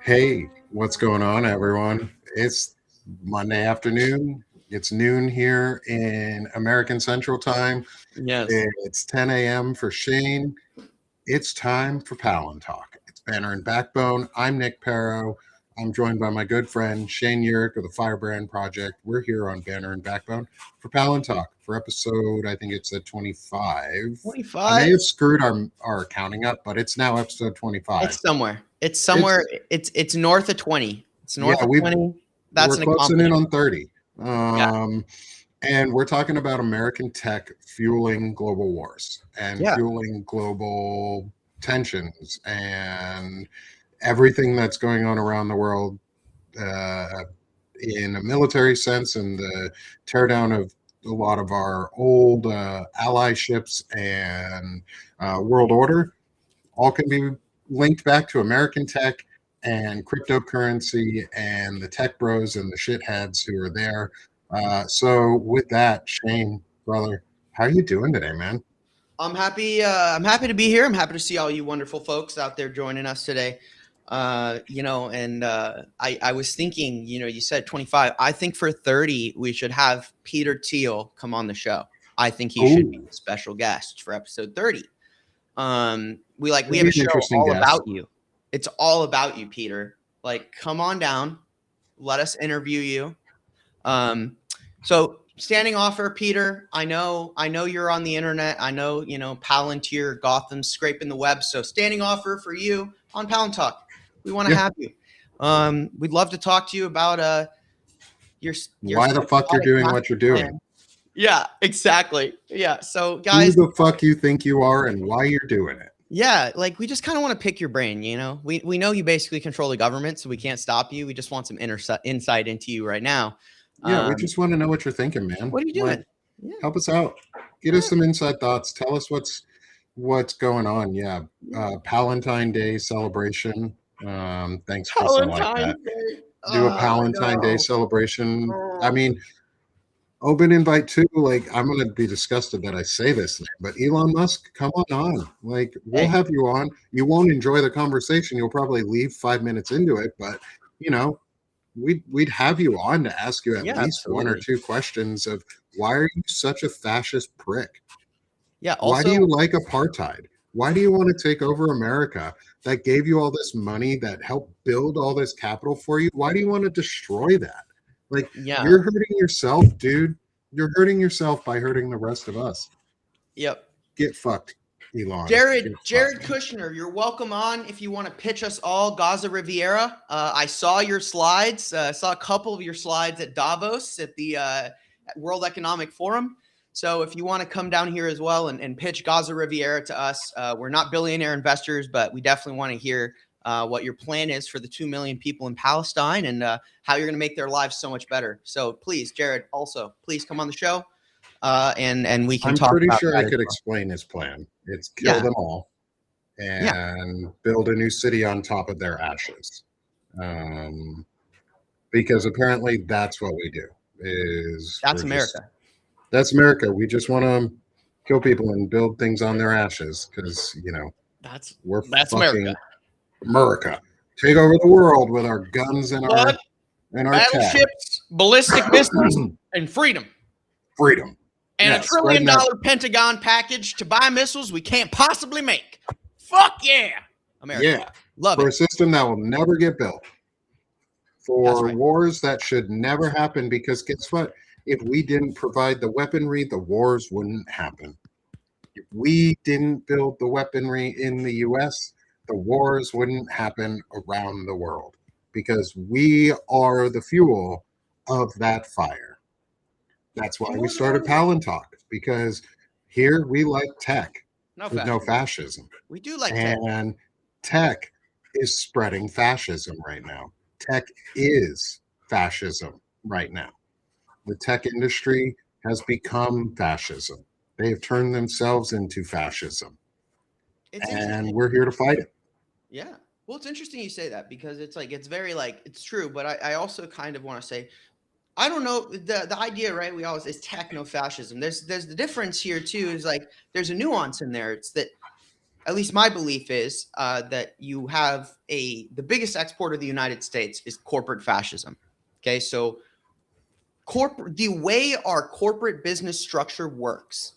Hey, what's going on, everyone? It's Monday afternoon. It's noon here in American Central Time. Yes. It's 10 a.m. for Shane. It's time for Palantalk. It's Banner and Backbone. I'm Nick Paro. I'm joined by my good friend Shane Yirak of the Firebrand Project. We're here on Banner and Backbone for Palantalk for episode, I think it's at 25. I may 25? have screwed our counting up, but it's now episode 25. It's somewhere. It's It's somewhere. It's north of 20. It's yeah, north of we've 20. That's we're an closing in accomplishment. on 30. Yeah. And we're talking about American tech fueling global wars and Yeah. fueling global tensions and everything that's going on around the world uh, in a military sense and the teardown of a lot of our old allyships and world order all can be linked back to American tech and cryptocurrency and the tech bros and the shitheads who are there. So with that, Shane, brother, how are you doing today, man? I'm happy. I'm happy to be here. I'm happy to see all you wonderful folks out there joining us today. I was thinking, you said 25. I think for 30, we should have Peter Thiel come on the show. I think he should be Oh, a special guest for episode 30. We that'd have be a an show interesting all guess. about you. It's all about you, Peter. Like, come on down. Let us interview you. So standing offer, Peter, I know you're on the internet. I know, Palantir, Gotham scraping the web. So standing offer for you on Palantalk. We want to Yeah. have you. We'd love to talk to you about your Why the fuck you're psychotic doing master what you're doing? plan. Yeah, exactly. Yeah. So Who guys, the fuck you think you are and why you're doing it? yeah, like we just kind of want to pick your brain, We know you basically control the government, so we can't stop you. We just want some insight into you right now. Yeah, we just want to know what you're thinking, man. What are you Like, doing? Yeah, help us out. Get us yeah, some inside thoughts. Tell us what's going on. Yeah, yeah. Palantine Day celebration. Thanks for something like that. Valentine's Day. Do a Oh, I Palantine Day know. celebration. I Oh. mean, open invite too. Like, I'm gonna be disgusted that I say this name, but Elon Musk, come on. Like, we'll Hey, have you on. You won't enjoy the conversation. You'll probably leave 5 minutes into it, but you know, we'd have you on to ask you at yeah, least one or absolutely. two questions of why are you such a fascist prick? Yeah. Why do Also, you like apartheid? Why do you want to take over America that gave you all this money that helped build all this capital for you? Why do you want to destroy that? Like, yeah. you're hurting yourself, dude. You're hurting yourself by hurting the rest of us. Yep. Get fucked, Elon. Jared, Get Jared fucked. Kushner, you're welcome on if you want to pitch us all Gaza Riviera. I saw your slides. I saw a couple of your slides at Davos at the World Economic Forum. So if you want to come down here as well and pitch Gaza Riviera to us, we're not billionaire investors, but we definitely want to hear what your plan is for the 2 million people in Palestine and how you're going to make their lives so much better. So please, Jared, also please come on the show and we can I'm talk pretty about sure I that as could well. explain his plan. It's kill Yeah, them all yeah, and build a new city on top of their ashes. Um, because apparently that's what we do. Is that's we're just America. That's America. We just want to kill people and build things on their ashes because That's we're that's America. fucking America. Take over the world with our guns and Blood, our tech. battleships, ballistic missiles, and freedom. Freedom. And Yeah, a spreading trillion that. dollar Pentagon package to buy missiles we can't possibly make. Fuck yeah. America. Yeah, Love for it. a system that will never get built. That's For right. wars that should never happen because guess what? If we didn't provide the weaponry, the wars wouldn't happen. If we didn't build the weaponry in the US, the wars wouldn't happen around the world because we are the fuel of that fire. That's why we Fuel the started road. Palantalk because here we like tech No with no fascism. fascism. We do like tech. And tech is spreading fascism right now. Tech is fascism right now. The tech industry has become fascism. They have turned themselves into fascism, It's and interesting. we're here to fight it. Yeah. Well, it's interesting you say that because it's very like it's true, but I also kind of want to say I don't know the idea, right? We always is techno fascism. There's the difference here too. Is like there's a nuance in there. It's that at least my belief is that you have the biggest export of the United States is corporate fascism. Okay, so the way our corporate business structure works,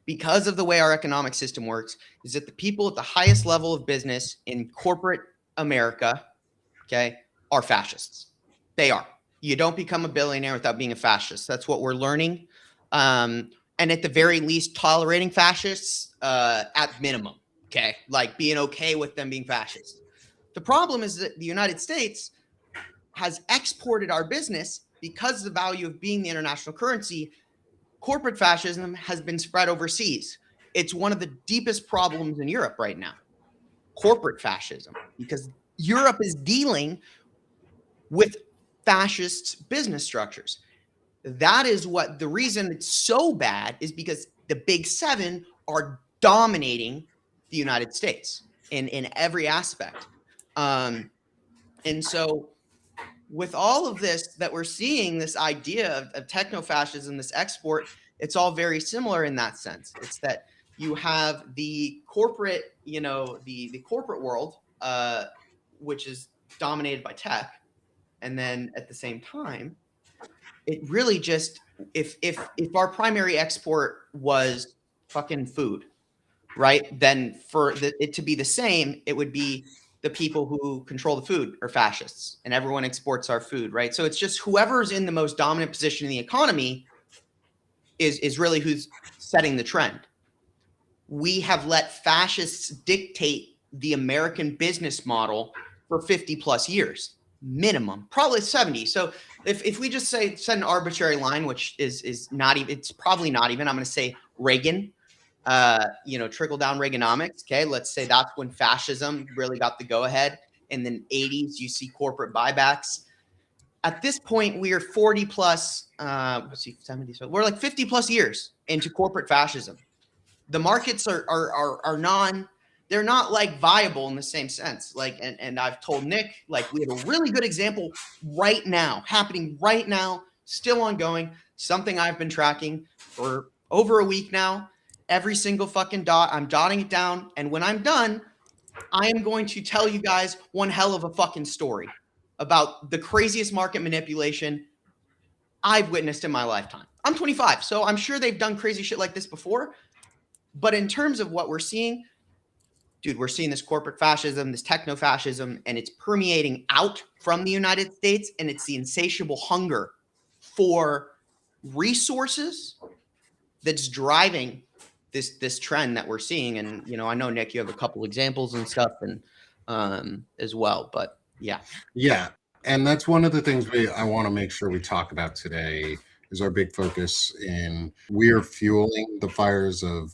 because of the way our economic system works, is that the people at the highest level of business in corporate America, okay, are fascists. They are. You don't become a billionaire without being a fascist. That's what we're learning. And at the very least, tolerating fascists at minimum, okay? Like being okay with them being fascists. The problem is that the United States has exported our business because of the value of being the international currency. Corporate fascism has been spread overseas. It's one of the deepest problems in Europe right now, corporate fascism, because Europe is dealing with fascist business structures. That is what the reason it's so bad is, because the big seven are dominating the United States in every aspect. And so with all of this that we're seeing, this idea of techno-fascism, this export, it's all very similar in that sense. It's that you have the corporate, the corporate world, which is dominated by tech. And then at the same time, it really just, if our primary export was fucking food, right? Then for it to be the same, it would be the people who control the food are fascists, and everyone exports our food, right? So it's just whoever's in the most dominant position in the economy is really who's setting the trend. We have let fascists dictate the American business model for 50 plus years, minimum, probably 70. So if we just set an arbitrary line, which is not even, it's probably not even, I'm going to say Reagan, trickle down Reaganomics. Okay. Let's say that's when fascism really got the go ahead. In the 80s, you see corporate buybacks. At this point, we are 40 plus, 70, so we're like 50 plus years into corporate fascism. The markets are they're not like viable in the same sense. Like, and I've told Nick, like, we have a really good example right now, happening right now, still ongoing, something I've been tracking for over a week now. Every single fucking dot, I'm dotting it down. And when I'm done, I am going to tell you guys one hell of a fucking story about the craziest market manipulation I've witnessed in my lifetime. I'm 25, so I'm sure they've done crazy shit like this before. But in terms of what we're seeing, dude, we're seeing this corporate fascism, this techno-fascism, and it's permeating out from the United States, and it's the insatiable hunger for resources that's driving this trend that we're seeing. And I know, Nick, you have a couple examples and stuff, and as well. But yeah, and that's one of the things I want to make sure we talk about today. Is our big focus in we're fueling the fires of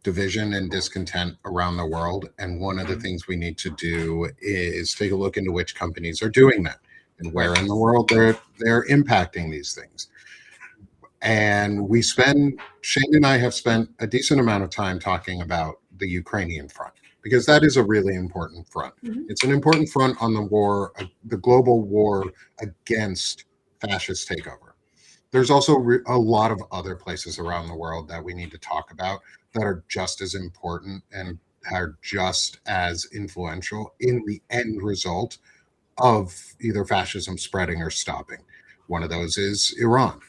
division and discontent around the world. And one of the things we need to do is take a look into which companies are doing that and where in the world they're impacting these things. And Shane and I have spent a decent amount of time talking about the Ukrainian front, because that is a really important front. Mm-hmm. It's an important front on the global war against fascist takeover. There's also a lot of other places around the world that we need to talk about that are just as important and are just as influential in the end result of either fascism spreading or stopping. One of those is Iran.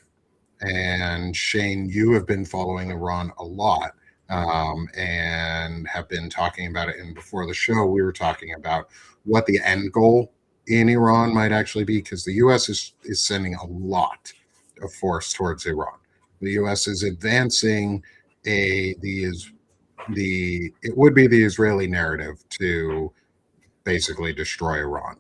And Shane, you have been following Iran a lot and have been talking about it. And before the show, we were talking about what the end goal in Iran might actually be, because the U.S. is sending a lot of force towards Iran. The U.S. is advancing it would be the Israeli narrative to basically destroy Iran.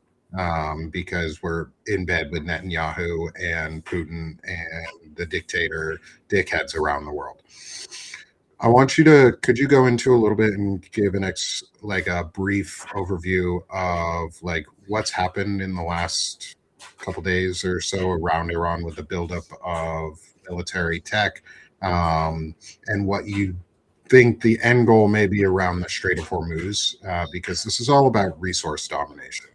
Because we're in bed with Netanyahu and Putin and the dictator dickheads around the world. I want could you go into a little bit and give a brief overview of like what's happened in the last couple days or so around Iran with the buildup of military tech, and what you think the end goal may be around the Strait of Hormuz, because this is all about resource domination.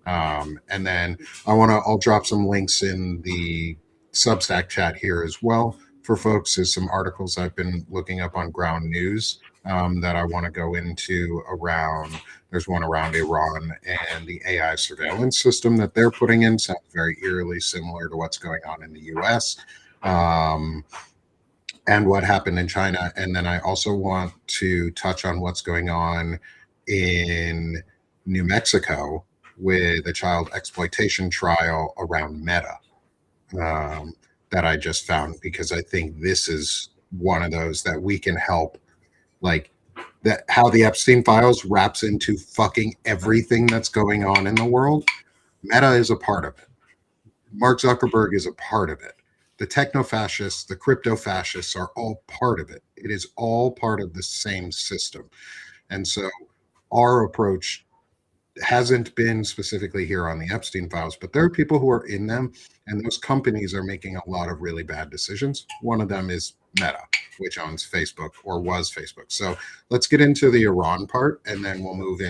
And then I'll drop some links in the Substack chat here as well for folks is some articles I've been looking up on Ground News that I want to go into around. There's one around Iran and the AI surveillance system that they're putting in. Sounds very eerily similar to what's going on in the US. And what happened in China. And then I also want to touch on what's going on in New Mexico with a child exploitation trial around Meta that I just found, because I think this is one of those that we can help, like that how the Epstein files wraps into fucking everything that's going on in the world. Meta is a part of it. Mark Zuckerberg is a part of it. The techno-fascists, the crypto-fascists are all part of it. It is all part of the same system. And so our approach hasn't been specifically here on the Epstein files, but there are people who are in them, and those companies are making a lot of really bad decisions. One of them is Meta, which owns Facebook or was Facebook. So let's get into the Iran part, and then we'll move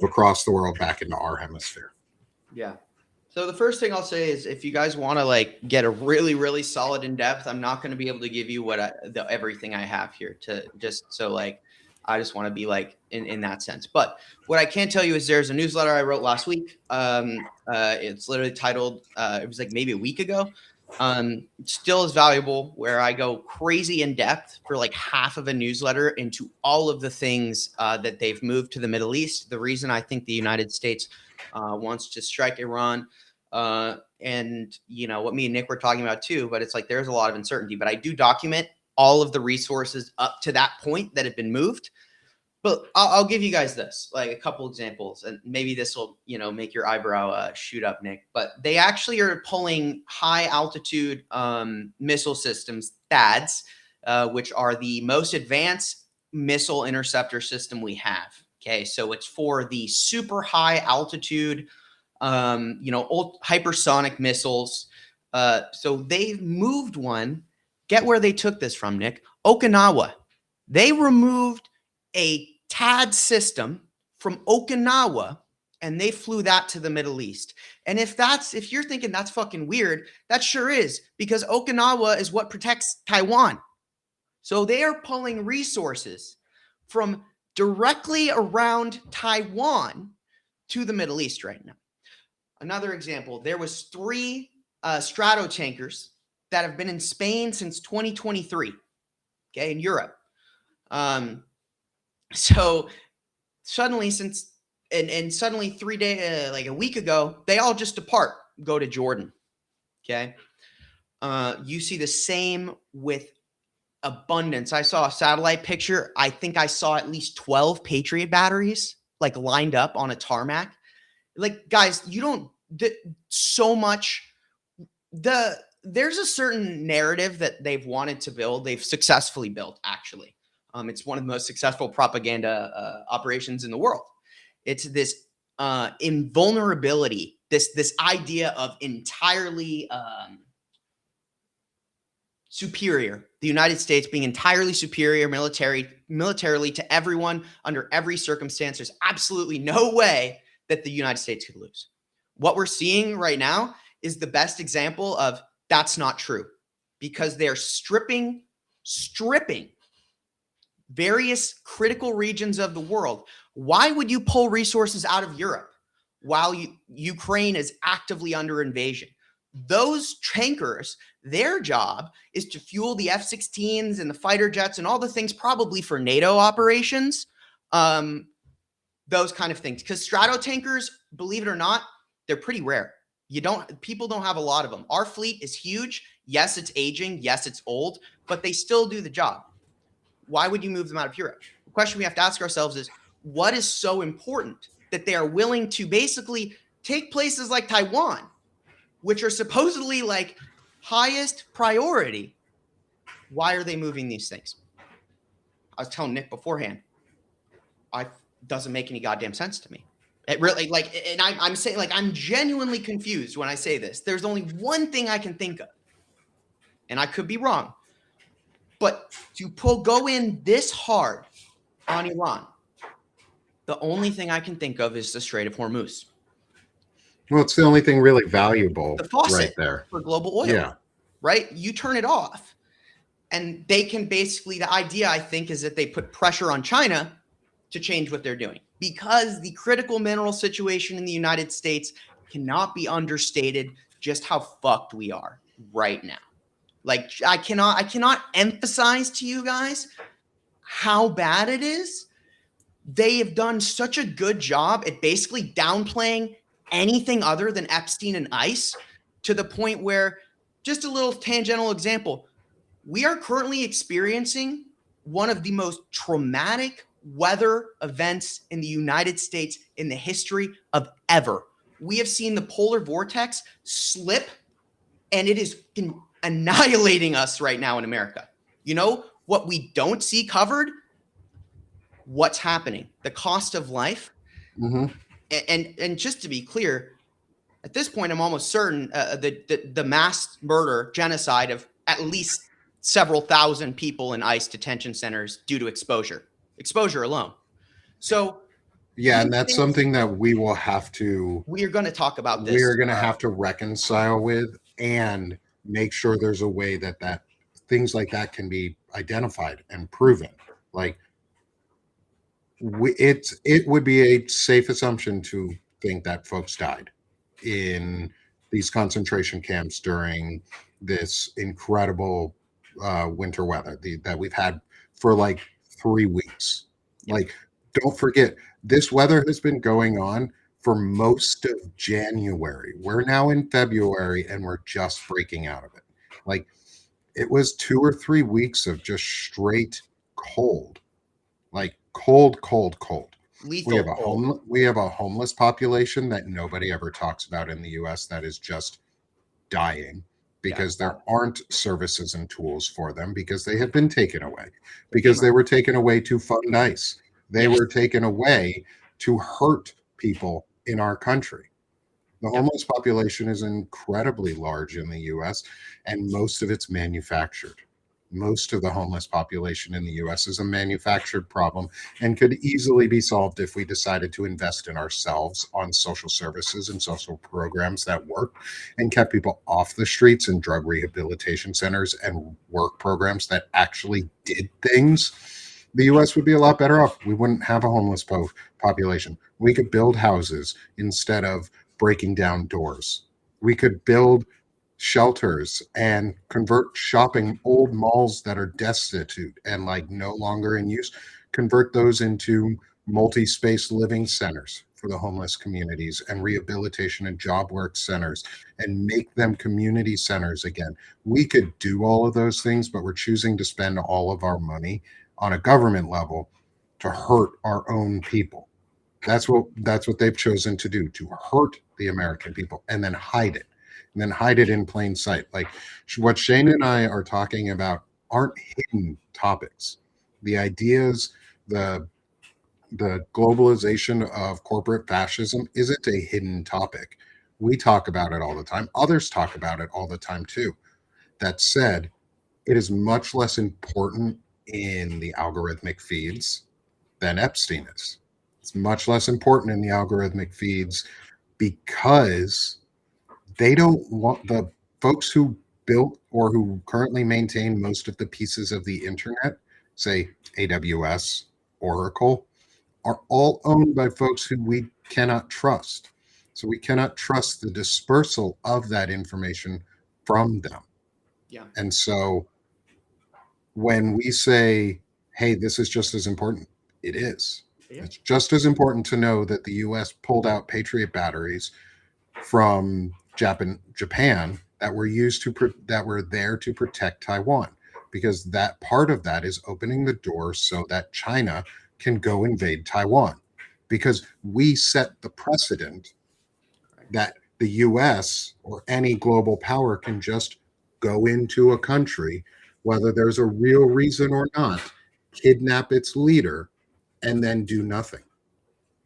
across the world back into our hemisphere. Yeah. So the first thing I'll say is, if you guys want to like get a really, really solid in depth, I'm not going to be able to give you everything I have here to just so like, I just want to be like in that sense. But what I can tell you is there's a newsletter I wrote last week. It's literally titled, it was like maybe a week ago. It still is valuable, where I go crazy in depth for like half of a newsletter into all of the things that they've moved to the Middle East. The reason I think the United States wants to strike Iran, and you know what me and Nick were talking about too, but it's like there's a lot of uncertainty, but I do document all of the resources up to that point that have been moved. But I'll give you guys this, like a couple examples, and maybe this will, you know, make your eyebrow shoot up, Nick. But they actually are pulling high altitude missile systems, THAADs, which are the most advanced missile interceptor system we have. Okay, so it's for the super high altitude, hypersonic missiles. So they've moved one. Get where they took this from, Nick. Okinawa. They removed a THAAD system from Okinawa, and they flew that to the Middle East. And if you're thinking that's fucking weird, that sure is, because Okinawa is what protects Taiwan. So they are pulling resources from directly around Taiwan to the Middle East right now. Another example, there was 3 Stratotankers that have been in Spain since 2023, okay, in Europe. So suddenly, suddenly 3 days, like a week ago, they all just go to Jordan, okay? You see the same with abundance. I saw a satellite picture. I think I saw at least 12 Patriot batteries like lined up on a tarmac. Like, guys, you don't so much. There's a certain narrative that they've wanted to build. They've successfully built, actually. It's one of the most successful propaganda operations in the world. It's this invulnerability, this idea of entirely superior, the United States being entirely superior militarily to everyone under every circumstance. There's absolutely no way that the United States could lose. What we're seeing right now is the best example of that's not true, because they're stripping various critical regions of the world. Why would you pull resources out of Europe while Ukraine is actively under invasion? Those tankers, their job is to fuel the F-16s and the fighter jets and all the things probably for NATO operations, those kind of things. Because Stratotankers, believe it or not, they're pretty rare. People don't have a lot of them. Our fleet is huge. Yes, it's aging. Yes, it's old, but they still do the job. Why would you move them out of Europe? The question we have to ask ourselves is, what is so important that they are willing to basically take places like Taiwan, which are supposedly like highest priority? Why are they moving these things? I was telling Nick beforehand, it doesn't make any goddamn sense to me. It really, like, and I'm saying, like, I'm genuinely confused when I say this. There's only one thing I can think of, and I could be wrong, but to go in this hard on Iran, the only thing I can think of is the Strait of Hormuz. Well, it's the only thing really valuable The faucet right there for global oil. Yeah. right? You turn it off. And they can basically, the idea, I think, is that they put pressure on China to change what they're doing, because the critical mineral situation in the United States cannot be understated just how fucked we are right now. Like, I cannot emphasize to you guys how bad it is. They have done such a good job at basically downplaying anything other than Epstein and ICE, to the point where, just a little tangential example, we are currently experiencing one of the most traumatic weather events in the United States in the history of ever. We have seen the polar vortex slip, and it is annihilating us right now in America. You know what we don't see covered? What's happening, the cost of life. Mm-hmm. And just to be clear, at this point, I'm almost certain the mass murder, genocide of at least several thousand people in ICE detention centers due to exposure alone. So yeah, and that's something that we will have to, we are going to talk about this. We're going to have to reconcile with, and make sure there's a way that things like that can be identified and proven. Like, it would be a safe assumption to think that folks died in these concentration camps during this incredible winter weather that we've had for like 3 weeks. Yep. Like, don't forget, this weather has been going on for most of January. We're now in February and we're just breaking out of it. Like, it was 2 or 3 weeks of just straight cold. Like, cold. Lethal. We have a homeless population that nobody ever talks about in the US that is just dying because there aren't services and tools for them, because they have been taken away, because they were taken away to fund ICE. They were taken away to hurt people in our country. The homeless population is incredibly large in the US, and most of it's manufactured. Most of the homeless population in the US is a manufactured problem and could easily be solved if we decided to invest in ourselves on social services and social programs that work, and kept people off the streets and drug rehabilitation centers and work programs that actually did things. The US would be a lot better off. We wouldn't have a homeless population. We could build houses instead of breaking down doors. We could build shelters and convert old malls that are destitute and like no longer in use, convert those into multi-space living centers for the homeless communities, and rehabilitation and job work centers, and make them community centers again. We could do all of those things, but we're choosing to spend all of our money on a government level to hurt our own people. That's what they've chosen to do, to hurt the American people and then hide it. And then hide it in plain sight. Like, what Shane and I are talking about aren't hidden topics. The ideas, the globalization of corporate fascism isn't a hidden topic. We talk about it all the time. Others talk about it all the time too. That said, it is much less important in the algorithmic feeds than Epstein is. It's much less important in the algorithmic feeds because they don't want the folks who built or who currently maintain most of the pieces of the internet, say AWS, Oracle, are all owned by folks who we cannot trust. So we cannot trust the dispersal of that information from them. Yeah. And so when we say, hey, this is just as important, it is. Yeah. It's just as important to know that the US pulled out Patriot batteries from Japan that were that were there to protect Taiwan, because that part of that is opening the door so that China can go invade Taiwan, because we set the precedent that the US or any global power can just go into a country, whether there's a real reason or not, kidnap its leader, and then do nothing.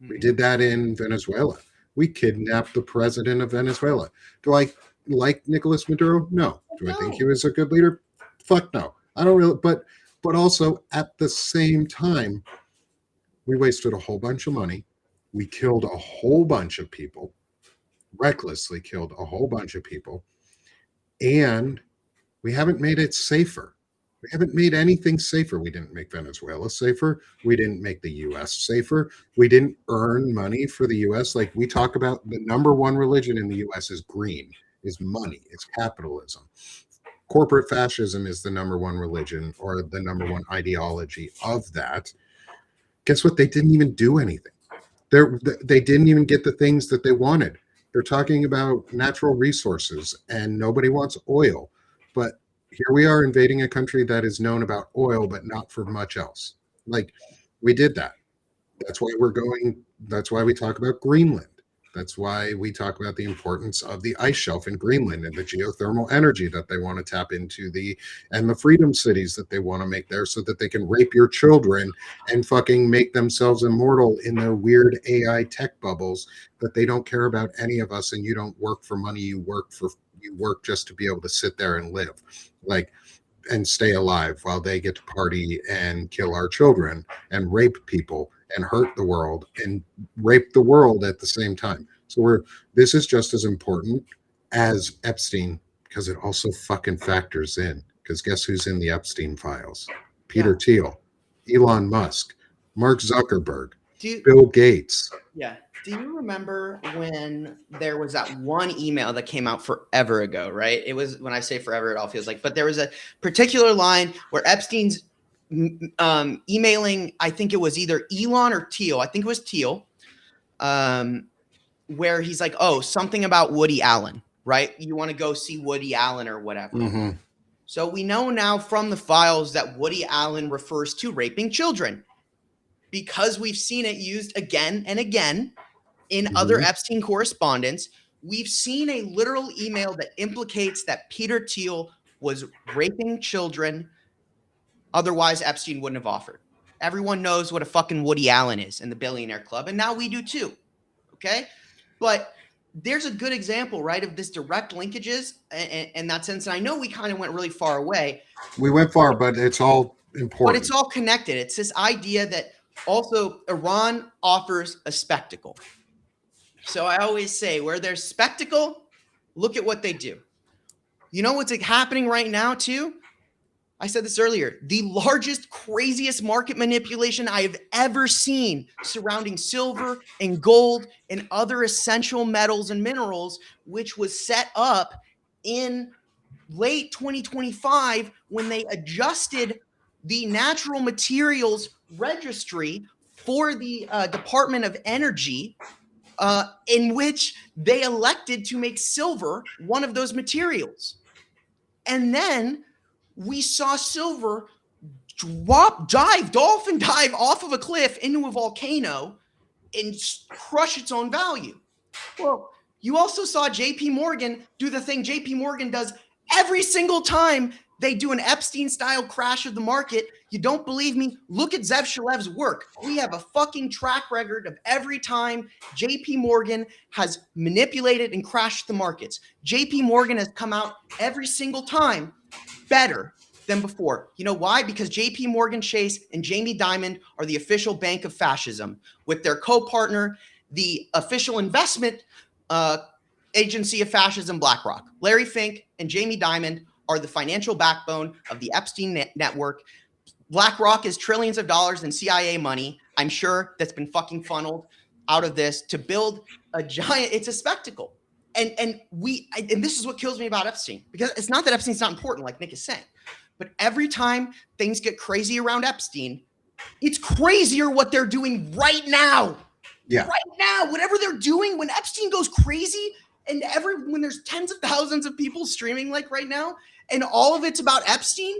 We did that in Venezuela. We kidnapped the president of Venezuela. Do I like Nicolas Maduro? No. Do I think he was a good leader? Fuck no. I don't really, but also at the same time, we wasted a whole bunch of money. We killed a whole bunch of people, recklessly killed a whole bunch of people. And We haven't made it safer. We haven't made anything safer. We didn't make Venezuela safer. We didn't make the US safer. We didn't earn money for the US. Like we talk about, the number one religion in the US is green, is money, it's capitalism. Corporate fascism is the number one religion or the number one ideology of that. Guess what? They didn't even do anything. They didn't even get the things that they wanted. They're talking about natural resources and nobody wants oil. But here we are invading a country that is known about oil, but not for much else. Like we did that. That's why we're going, that's why we talk about Greenland. That's why we talk about the importance of the ice shelf in Greenland and the geothermal energy that they want to tap into, and the freedom cities that they want to make there so that they can rape your children and fucking make themselves immortal in their weird AI tech bubbles, that they don't care about any of us. And you don't work for money, you work just to be able to sit there and live, like, and stay alive while they get to party and kill our children and rape people and hurt the world and rape the world at the same time. So this is just as important as Epstein, because it also fucking factors in, because guess who's in the Epstein files? Peter Thiel, Elon Musk, Mark Zuckerberg, Bill Gates. Yeah. Do you remember when there was that one email that came out forever ago, right? It was, when I say forever, it all feels like, but there was a particular line where Epstein's emailing, I think it was either Elon or Thiel. I think it was Thiel, where he's like, oh, something about Woody Allen, right? You want to go see Woody Allen or whatever. Mm-hmm. So we know now from the files that Woody Allen refers to raping children because we've seen it used again and again in other Epstein correspondence. We've seen a literal email that implicates that Peter Thiel was raping children. Otherwise, Epstein wouldn't have offered. Everyone knows what a fucking Woody Allen is in the Billionaire Club, and now we do too. Okay? But there's a good example, right, of this direct linkages in that sense. And I know we kind of went really far away. We went far, but it's all important. But it's all connected. It's this idea that also Iran offers a spectacle. So I always say, where there's spectacle, look at what they do. You know what's happening right now too? I said this earlier, the largest, craziest market manipulation I have ever seen surrounding silver and gold and other essential metals and minerals, which was set up in late 2025 when they adjusted the natural materials registry for the Department of Energy, in which they elected to make silver one of those materials. And then we saw silver dolphin dive off of a cliff into a volcano and crush its own value. Well, you also saw JP Morgan do the thing JP Morgan does every single time they do an Epstein-style crash of the market. You don't believe me? Look at Zev Shalev's work. We have a fucking track record of every time JP Morgan has manipulated and crashed the markets. JP Morgan has come out every single time better than before. You know why? Because JP Morgan Chase and Jamie Dimon are the official bank of fascism, with their co-partner, the official investment agency of fascism, BlackRock. Larry Fink and Jamie Dimon are the financial backbone of the Epstein network. BlackRock is trillions of dollars in CIA money, I'm sure, that's been fucking funneled out of this to build a giant, it's a spectacle. And this is what kills me about Epstein, because it's not that Epstein's not important, like Nick is saying, but every time things get crazy around Epstein, it's crazier what they're doing right now. Yeah. Right now, whatever they're doing, when Epstein goes crazy, and when there's tens of thousands of people streaming like right now, and all of it's about Epstein,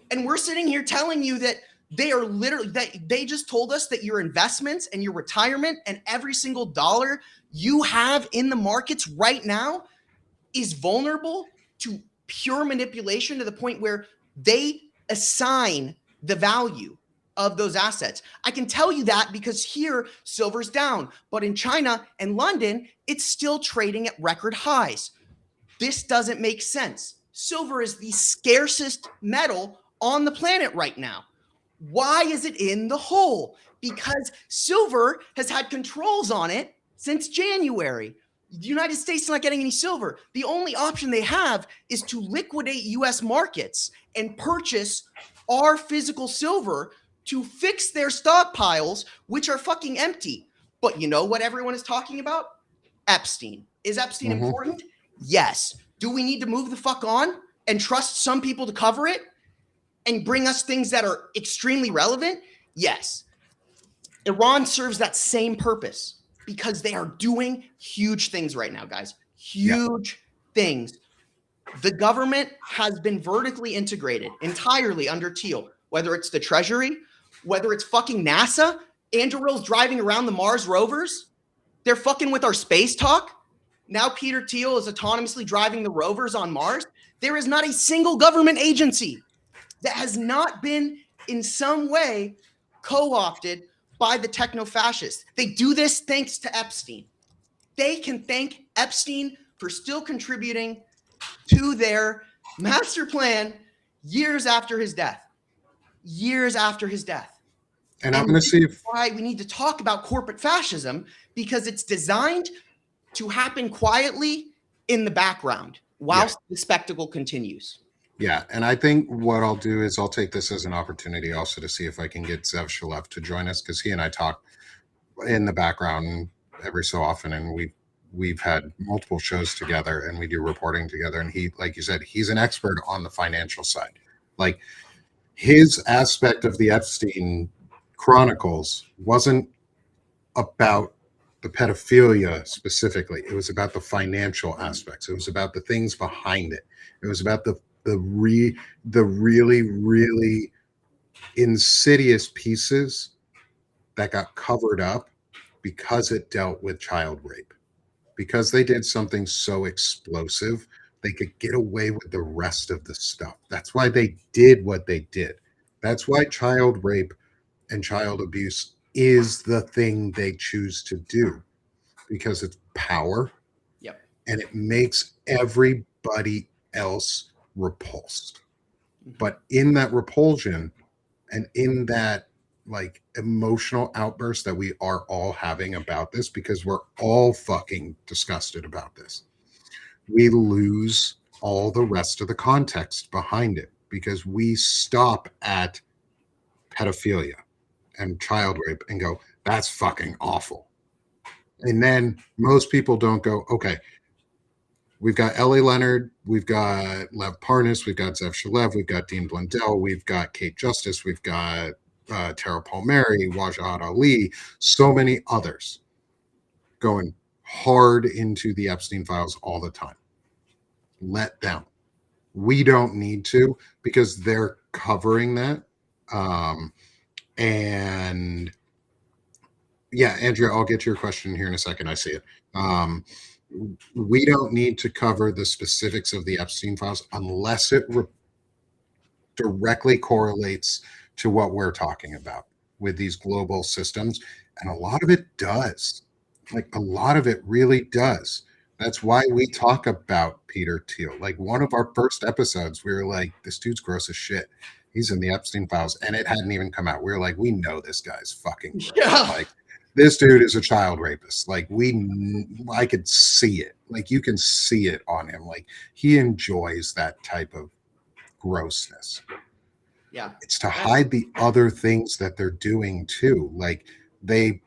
and we're sitting here telling you that they are literally, that they just told us that your investments and your retirement and every single dollar you have in the markets right now is vulnerable to pure manipulation, to the point where they assign the value of those assets. I can tell you that because here silver's down, but in China and London, it's still trading at record highs. This doesn't make sense. Silver is the scarcest metal on the planet right now. Why is it in the hole? Because silver has had controls on it since January. The United States is not getting any silver. The only option they have is to liquidate US markets and purchase our physical silver to fix their stockpiles, which are fucking empty. But you know what everyone is talking about? Epstein. Is Epstein important? Yes. Do we need to move the fuck on and trust some people to cover it and bring us things that are extremely relevant? Yes. Iran serves that same purpose because they are doing huge things right now, guys. Huge things. The government has been vertically integrated entirely under Teal, whether it's the Treasury, whether it's fucking NASA. Andrew Will's driving around the Mars rovers. They're fucking with our space talk. Now Peter Thiel is autonomously driving the rovers on Mars. There is not a single government agency that has not been in some way co-opted by the techno-fascists. They do this thanks to Epstein. They can thank Epstein for still contributing to their master plan years after his death. Years after his death. And I'm going to see why we need to talk about corporate fascism, because it's designed to happen quietly in the background whilst the spectacle continues. Yeah, and I think what I'll do is I'll take this as an opportunity also to see if I can get Zev Shalev to join us, because he and I talk in the background every so often, and we've had multiple shows together and we do reporting together. And he, like you said, he's an expert on the financial side. Like, his aspect of the Epstein Chronicles wasn't about the pedophilia specifically. It was about the financial aspects. It was about the things behind it. It was about the really, really insidious pieces that got covered up because it dealt with child rape. Because they did something so explosive, they could get away with the rest of the stuff. That's why they did what they did. That's why child rape and child abuse is the thing they choose to do, because it's power. Yep. And it makes everybody else repulsed. But in that repulsion and in that like emotional outburst that we are all having about this, because we're all fucking disgusted about this, we lose all the rest of the context behind it, because we stop at pedophilia and child rape and go, that's fucking awful. And then most people don't go, okay, we've got Ellie Leonard, we've got Lev Parnas, we've got Zev Shalev, we've got Dean Blundell, we've got Kate Justice, we've got Tara Palmieri, Wajahat Ali, so many others going hard into the Epstein files all the time. Let them. We don't need to, because they're covering that. And yeah, Andrea, I'll get to your question here in a second. I see it. We don't need to cover the specifics of the Epstein files unless it directly correlates to what we're talking about with these global systems. And a lot of it does. Like, a lot of it really does. That's why we talk about Peter Thiel. Like, one of our first episodes, we were like, this dude's gross as shit. He's in the Epstein files, and it hadn't even come out. We were like, we know this guy's fucking gross. Yeah. Like, this dude is a child rapist. Like, I could see it. Like, you can see it on him. Like, he enjoys that type of grossness. Yeah. It's to hide the other things that they're doing too. Like, they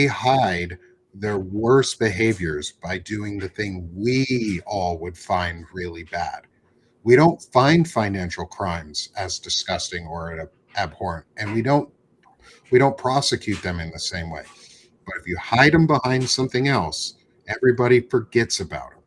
hide their worst behaviors by doing the thing we all would find really bad. We don't find financial crimes as disgusting or abhorrent, and we don't prosecute them in the same way. But if you hide them behind something else, everybody forgets about them.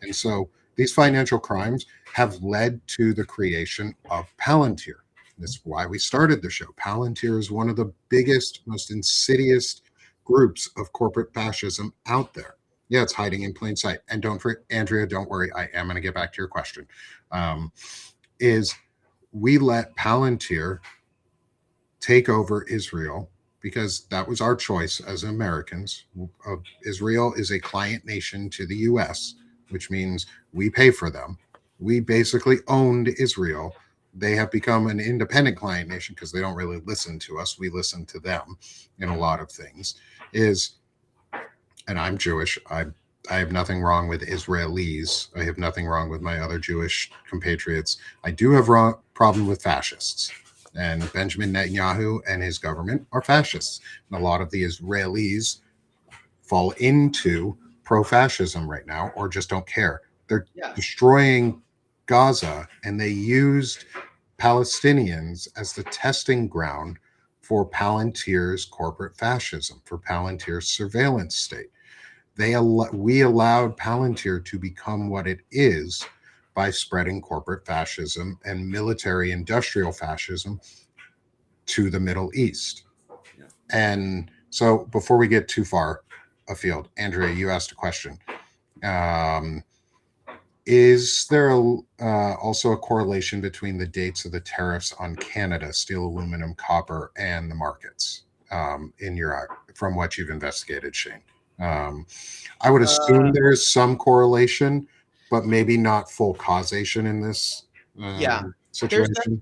And so these financial crimes have led to the creation of Palantir. That's why we started the show. Palantir is one of the biggest, most insidious groups of corporate fascism out there. Yeah, it's hiding in plain sight. And Andrea, don't worry, I am going to get back to your question. Is we let Palantir take over Israel because that was our choice as Americans. Israel is a client nation to the US, which means we pay for them. We basically owned Israel. They have become an independent client nation because they don't really listen to us. We listen to them in a lot of things. And I'm Jewish. I have nothing wrong with Israelis. I have nothing wrong with my other Jewish compatriots. I do have a problem with fascists. And Benjamin Netanyahu and his government are fascists. And a lot of the Israelis fall into pro-fascism right now, or just don't care. They're destroying Gaza, and they used Palestinians as the testing ground for Palantir's corporate fascism, for Palantir's surveillance state. We allowed Palantir to become what it is by spreading corporate fascism and military industrial fascism to the Middle East. Yeah. And so before we get too far afield, Andrea, you asked a question. Is there also a correlation between the dates of the tariffs on Canada, steel, aluminum, copper, and the markets in Yirak, from what you've investigated, Shane? I would assume there's some correlation, but maybe not full causation in this situation.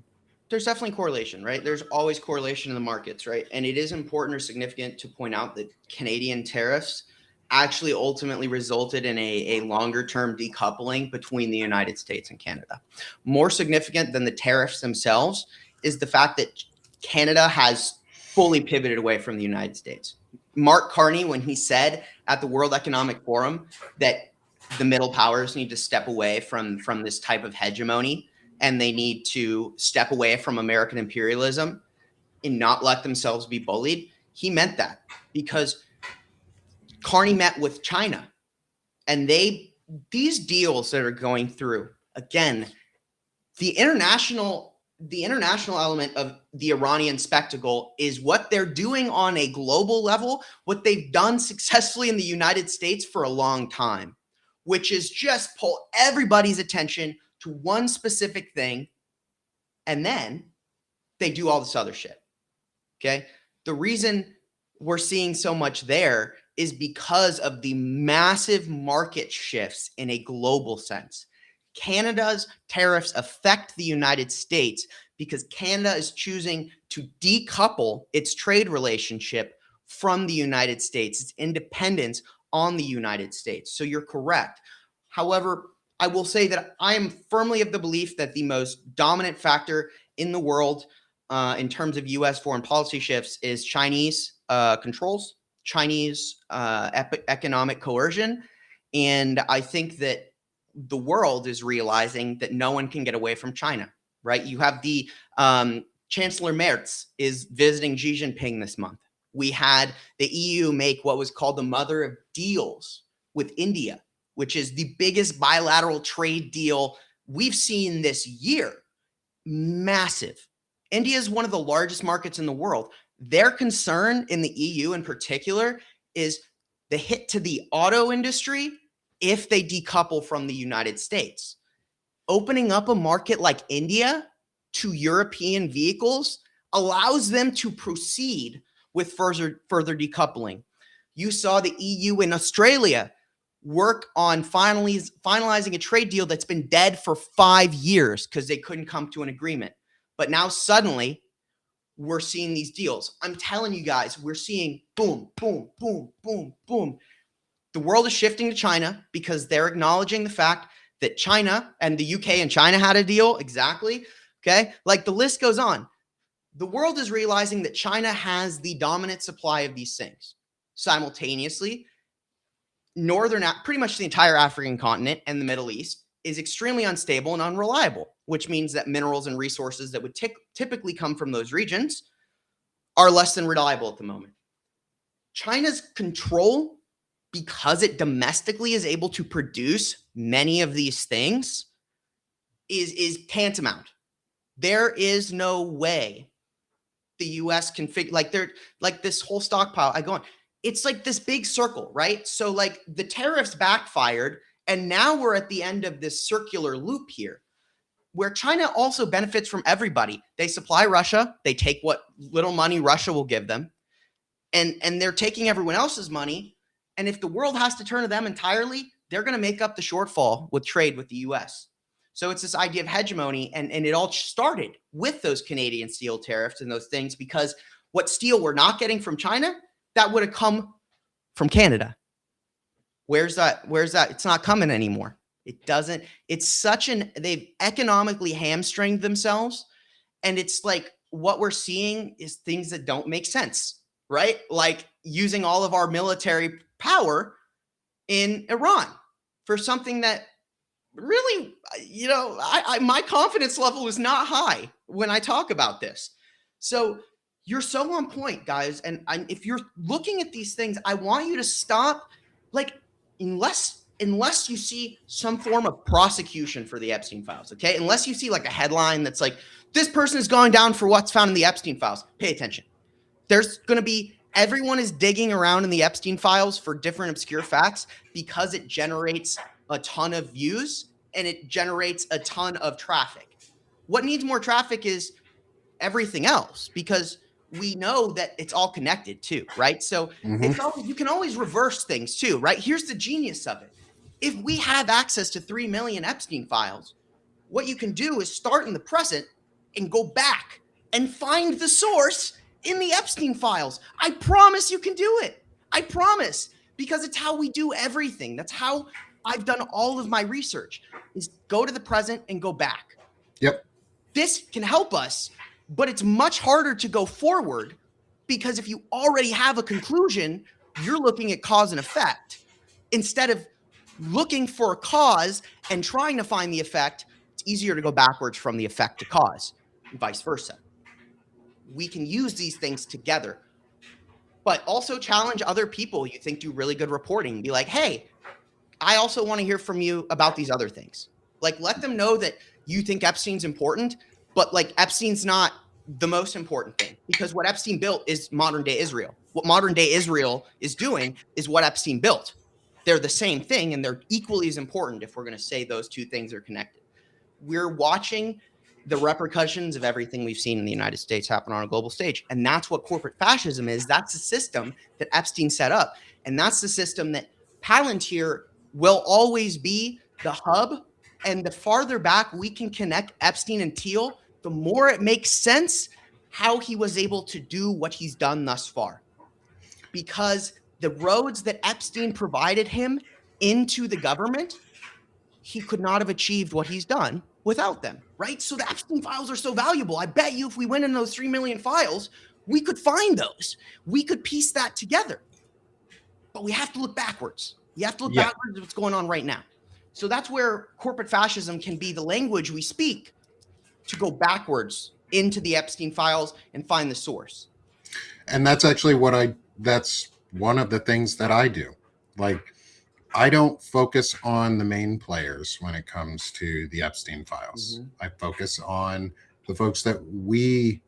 There's definitely correlation, right? There's always correlation in the markets, right? And it is important or significant to point out that Canadian tariffs actually ultimately resulted in a longer-term decoupling between the United States and Canada. More significant than the tariffs themselves is the fact that Canada has fully pivoted away from the United States. Mark Carney, when he said at the World Economic Forum that the middle powers need to step away from this type of hegemony, and they need to step away from American imperialism and not let themselves be bullied, he meant that, because Carney met with China, and these deals that are going through, again, the international element of the Iranian spectacle is what they're doing on a global level, what they've done successfully in the United States for a long time, which is just pull everybody's attention to one specific thing, and then they do all this other shit. Okay? The reason we're seeing so much there is because of the massive market shifts in a global sense. Canada's tariffs affect the United States because Canada is choosing to decouple its trade relationship from the United States, its independence on the United States. So you're correct. However, I will say that I am firmly of the belief that the most dominant factor in the world in terms of U.S. foreign policy shifts is Chinese controls, Chinese economic coercion. And I think that the world is realizing that no one can get away from China, right? You have the Chancellor Merz is visiting Xi Jinping this month. We had the EU make what was called the mother of deals with India, which is the biggest bilateral trade deal we've seen this year. Massive. India is one of the largest markets in the world. Their concern in the EU in particular is the hit to the auto industry if they decouple from the United States. Opening up a market like India to European vehicles allows them to proceed with further decoupling. You saw the EU and Australia work on finalizing a trade deal that's been dead for 5 years because they couldn't come to an agreement. But now suddenly we're seeing these deals. I'm telling you guys, we're seeing boom, boom, boom, boom, boom. The world is shifting to China because they're acknowledging the fact that China and the UK and China had a deal. Exactly. Okay. Like the list goes on. The world is realizing that China has the dominant supply of these things. Simultaneously, pretty much the entire African continent and the Middle East is extremely unstable and unreliable, which means that minerals and resources that would typically come from those regions are less than reliable at the moment. China's control, because it domestically is able to produce many of these things, is tantamount. There is no way the U.S. can like this whole stockpile. I go on. It's like this big circle, right? So like the tariffs backfired, and now we're at the end of this circular loop here, where China also benefits from everybody. They supply Russia. They take what little money Russia will give them, and they're taking everyone else's money. And if the world has to turn to them entirely, they're going to make up the shortfall with trade with the U.S. So it's this idea of hegemony, and it all started with those Canadian steel tariffs and those things, because what steel we're not getting from China, that would have come from Canada. Where's that? It's not coming anymore. It doesn't. It's such they've economically hamstringed themselves. And it's like what we're seeing is things that don't make sense, right? Like using all of our military power in Iran for something that really, my confidence level is not high when I talk about this. So you're so on point, guys. And if you're looking at these things, I want you to stop, like, unless you see some form of prosecution for the Epstein files, okay? Unless you see like a headline that's like, this person is going down for what's found in the Epstein files, pay attention. There's going to be, everyone is digging around in the Epstein files for different obscure facts because it generates a ton of views and it generates a ton of traffic. What needs more traffic is everything else, because we know that it's all connected too, right? So you can always reverse things too, right? Here's the genius of it. If we have access to 3 million Epstein files, what you can do is start in the present and go back and find the source in the Epstein files. I promise you can do it. I promise, because it's how we do everything. That's how I've done all of my research, is go to the present and go back. Yep. This can help us, but it's much harder to go forward, because if you already have a conclusion, you're looking at cause and effect. Instead of looking for a cause and trying to find the effect, it's easier to go backwards from the effect to cause, and vice versa. We can use these things together, but also challenge other people you think do really good reporting. Be like, hey, I also want to hear from you about these other things. Like, let them know that you think Epstein's important, but like Epstein's not the most important thing, because what Epstein built is modern day Israel. What modern day Israel is doing is what Epstein built. They're the same thing, and they're equally as important if we're going to say those two things are connected. We're watching the repercussions of everything we've seen in the United States happen on a global stage. And that's what corporate fascism is. That's the system that Epstein set up. And that's the system that Palantir will always be the hub. And the farther back we can connect Epstein and Thiel, the more it makes sense how he was able to do what he's done thus far. Because the roads that Epstein provided him into the government, he could not have achieved what he's done without them, right? So the Epstein files are so valuable. I bet you if we went in those 3 million files, we could find those. We could piece that together. But we have to look backwards. You have to look backwards at what's going on right now. So that's where corporate fascism can be the language we speak to go backwards into the Epstein files and find the source. And that's actually that's one of the things that I do. Like, I don't focus on the main players when it comes to the Epstein files. I focus on the folks that we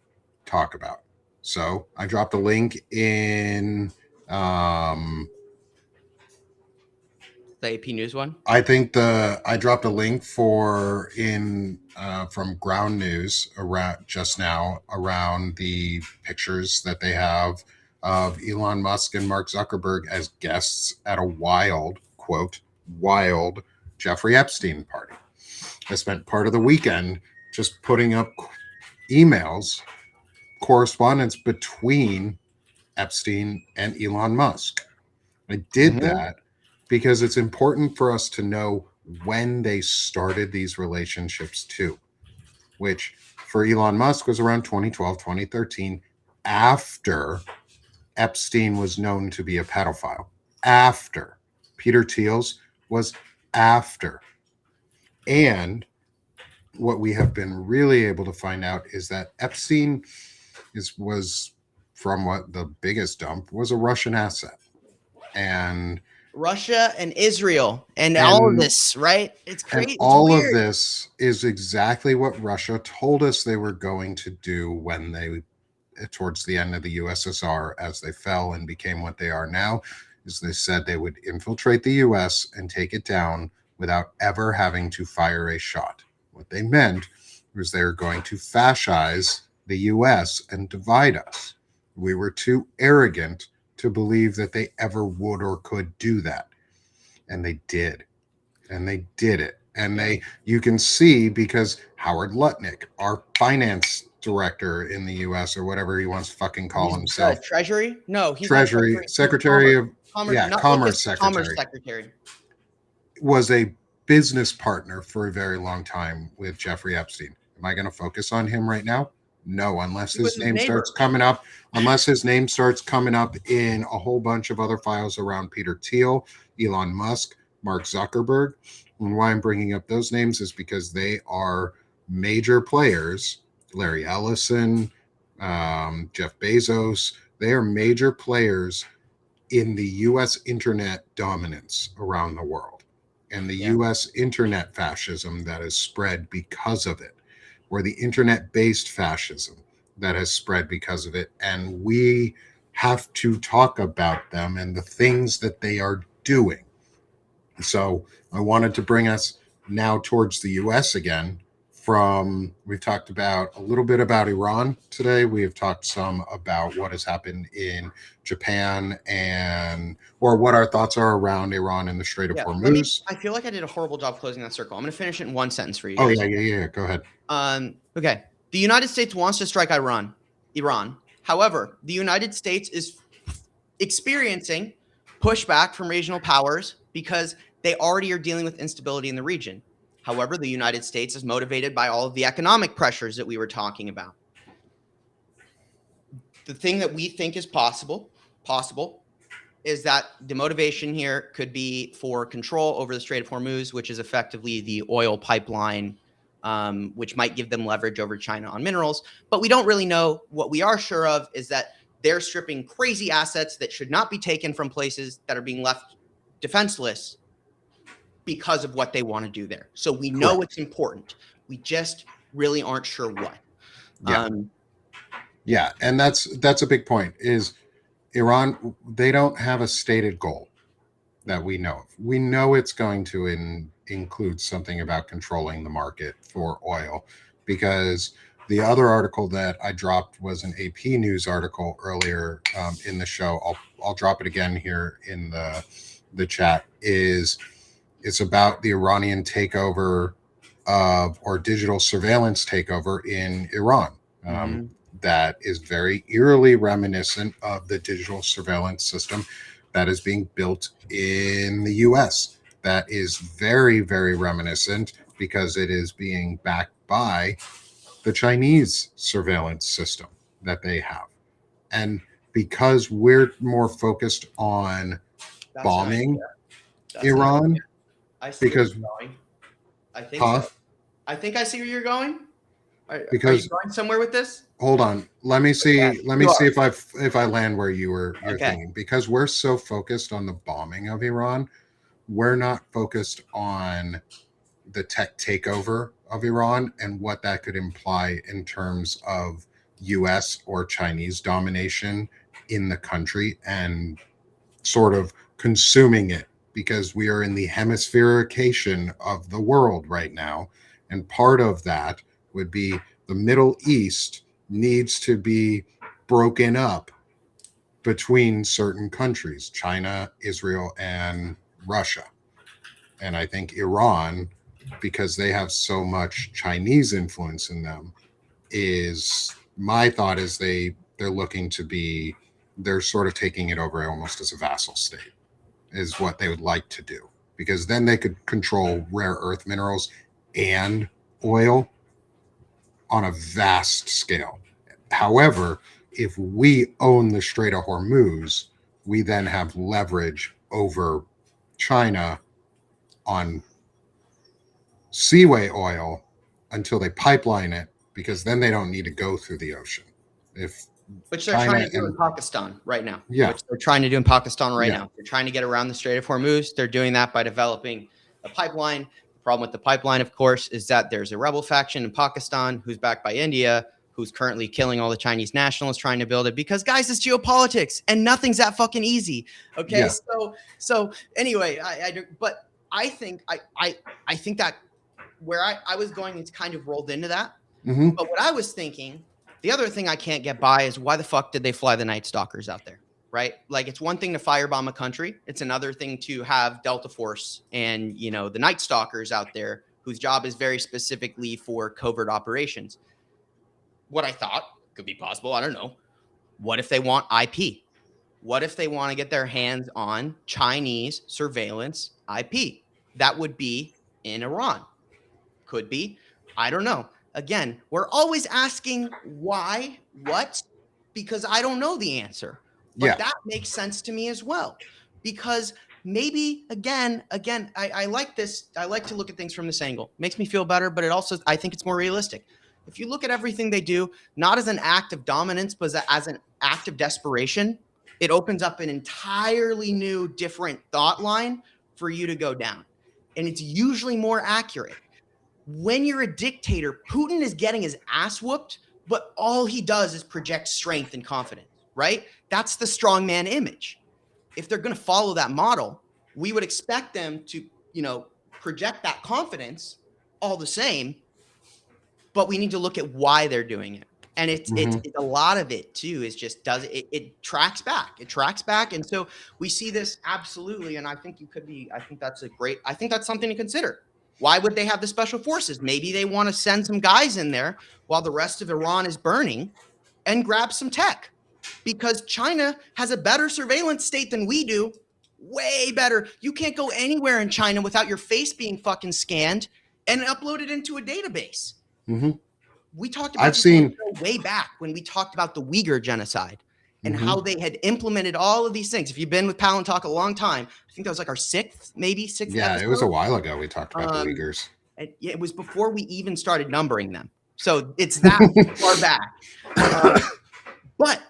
talk about. So I dropped a link in the AP News one. I think I dropped a link from Ground News around the pictures that they have of Elon Musk and Mark Zuckerberg as guests at a wild Jeffrey Epstein party. I spent part of the weekend just putting up emails, correspondence between Epstein and Elon Musk. I did that because it's important for us to know when they started these relationships too, which for Elon Musk was around 2012, 2013, after Epstein was known to be a pedophile. After. Peter Thiel's was after. And what we have been really able to find out is that Epstein was, from what the biggest dump, was a Russian asset. And Russia and Israel and all of this, right? It's crazy. And all of this is exactly what Russia told us they were going to do when they, towards the end of the USSR, as they fell and became what they are now, is they said they would infiltrate the US and take it down without ever having to fire a shot. What they meant was they were going to fascize the US and divide us. We were too arrogant to believe that they ever would or could do that. And they did. And they did it. And you can see, because Howard Lutnick, our finance director in the US, or whatever he wants to fucking call himself. Treasury? No, he's Treasury, Secretary of Commerce Commerce Secretary, Secretary. was a business partner for a very long time with Jeffrey Epstein. Am I going to focus on him right now? No, unless He was his his name neighbor. starts coming up, unless his name starts coming up in a whole bunch of other files around Peter Thiel, Elon Musk, Mark Zuckerberg. And why I'm bringing up those names is because they are major players. Larry Ellison, Jeff Bezos, they are major players in the US internet dominance around the world and the Yeah. US internet fascism that has spread because of it, or the internet based fascism that has spread because of it. And we have to talk about them and the things that they are doing. So I wanted to bring us now towards the US again. We've talked about a little bit about Iran today. We have talked some about what has happened in Japan or what our thoughts are around Iran and the Strait of Yeah. Hormuz. I feel like I did a horrible job closing that circle. I'm going to finish it in one sentence for you Oh guys. yeah. Go ahead. Okay. The United States wants to strike Iran. However, the United States is experiencing pushback from regional powers because they already are dealing with instability in the region. However, the United States is motivated by all of the economic pressures that we were talking about. The thing that we think is possible is that the motivation here could be for control over the Strait of Hormuz, which is effectively the oil pipeline, which might give them leverage over China on minerals. But we don't really know. What we are sure of is that they're stripping crazy assets that should not be taken from places that are being left defenseless because of what they want to do there. So we know it's important. We just really aren't sure what. Yeah, and that's a big point. Is Iran? They don't have a stated goal that we know of. We know it's going to include something about controlling the market for oil, because the other article that I dropped was an AP News article earlier in the show. I'll drop it again here in the chat. It's about the Iranian takeover or digital surveillance takeover in Iran. That is very eerily reminiscent of the digital surveillance system that is being built in the US. That is very, very reminiscent because it is being backed by the Chinese surveillance system that they have. And because we're more focused on bombing Iran, I see because where you're going. I think so. I think I see where you're going. Are you going somewhere with this? Hold on. Let me see. Yeah, let me see if I land where you're thinking. Because we're so focused on the bombing of Iran, we're not focused on the tech takeover of Iran and what that could imply in terms of US or Chinese domination in the country and sort of consuming it, because we are in the hemispherication of the world right now. And part of that would be the Middle East needs to be broken up between certain countries, China, Israel, and Russia. And I think Iran, because they have so much Chinese influence in them, is my thought is they're looking to be, they're sort of taking it over almost as a vassal state is what they would like to do, because then they could control rare earth minerals and oil on a vast scale. However, if we own the Strait of Hormuz, we then have leverage over China on seaway oil until they pipeline it, because then they don't need to go through the ocean. Which they're trying to do in Pakistan right now. They're trying to get around the Strait of Hormuz. They're doing that by developing a pipeline. The problem with the pipeline, of course, is that there's a rebel faction in Pakistan who's backed by India, who's currently killing all the Chinese nationals trying to build it. Because, guys, it's geopolitics, and nothing's that fucking easy. Okay, yeah. So anyway, I think that where I was going, it's kind of rolled into that. Mm-hmm. But what I was thinking, the other thing I can't get by is why the fuck did they fly the Night Stalkers out there, right? Like, it's one thing to firebomb a country. It's another thing to have Delta Force and, the Night Stalkers out there whose job is very specifically for covert operations. What I thought could be possible, I don't know. What if they want IP? What if they want to get their hands on Chinese surveillance IP? That would be in Iran. Could be. I don't know. Again, we're always asking why, what, because I don't know the answer. But that makes sense to me as well. Because maybe again, I like this. I like to look at things from this angle. Makes me feel better, but it also, I think it's more realistic. If you look at everything they do, not as an act of dominance, but as an act of desperation, it opens up an entirely new, different thought line for you to go down. And it's usually more accurate. When you're a dictator, Putin is getting his ass whooped, but all he does is project strength and confidence, right? That's the strongman image. If they're going to follow that model, we would expect them to, project that confidence all the same, but we need to look at why they're doing it. And it's a lot of it too is just it tracks back. It tracks back. And so we see this absolutely. And I think I think that's something to consider. Why would they have the special forces? Maybe they want to send some guys in there while the rest of Iran is burning and grab some tech, because China has a better surveillance state than we do. Way better. You can't go anywhere in China without your face being fucking scanned and uploaded into a database. We talked about this way back when we talked about the Uyghur genocide and how they had implemented all of these things. If you've been with Palantalk a long time, I think that was like our sixth episode. Yeah, it was a while ago we talked about the Uyghurs. It was before we even started numbering them. So it's that far back. But,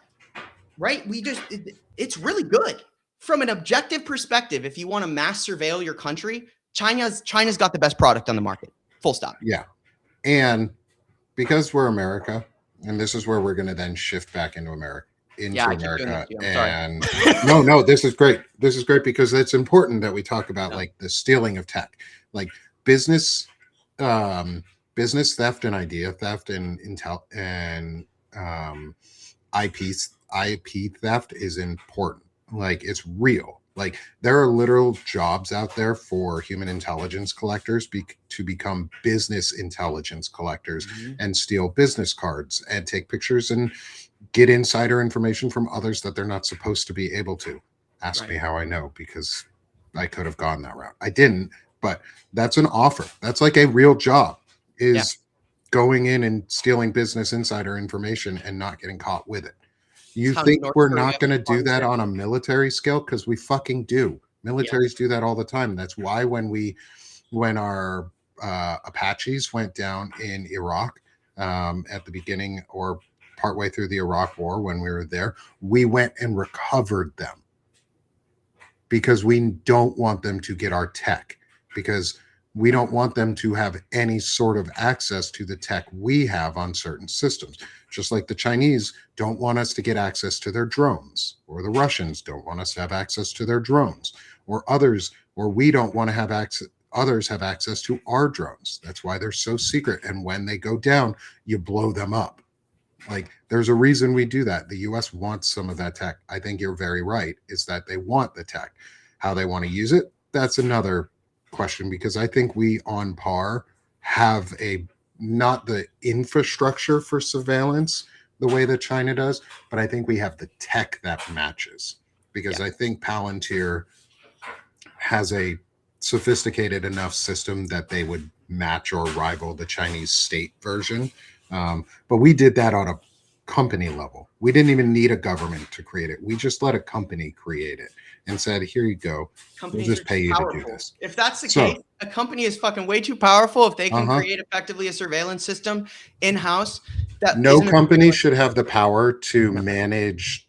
right, it's really good. From an objective perspective, if you want to mass surveil your country, China's got the best product on the market. Full stop. Yeah. And because we're America, and this is where we're going to then shift back into America. And no, this is great. This is great because it's important that we talk about like the stealing of tech, like business theft and idea theft and intel and IP theft is important. Like it's real. Like there are literal jobs out there for human intelligence collectors to become business intelligence collectors and steal business cards and take pictures and get insider information from others that they're not supposed to be able to. Ask me how I know, because I could have gone that route. I didn't, but that's an offer. That's like a real job, is going in and stealing business insider information and not getting caught with it. You think we're not going to do that on a military scale? Because we fucking do. Militaries do that all the time. That's why when our Apaches went down in Iraq at the beginning or partway through the Iraq War, when we were there, we went and recovered them because we don't want them to get our tech, because we don't want them to have any sort of access to the tech we have on certain systems. Just like the Chinese don't want us to get access to their drones, or the Russians don't want us to have access to their drones, or others, or we don't want to have access. Others have access to our drones. That's why they're so secret. And when they go down, you blow them up. Like there's a reason we do that. The US wants some of that tech. I think you're very right. Is that they want the tech. How they want to use it, that's another question, because I think we on par have not the infrastructure for surveillance the way that China does, but I think we have the tech that matches, because I think Palantir has a sophisticated enough system that they would match or rival the Chinese state version. But we did that on a company level. We didn't even need a government to create it. We just let a company create it and said, here you go. We'll just pay you to do this. If that's the case, a company is fucking way too powerful if they can create effectively a surveillance system in-house. That no company should have the power to manage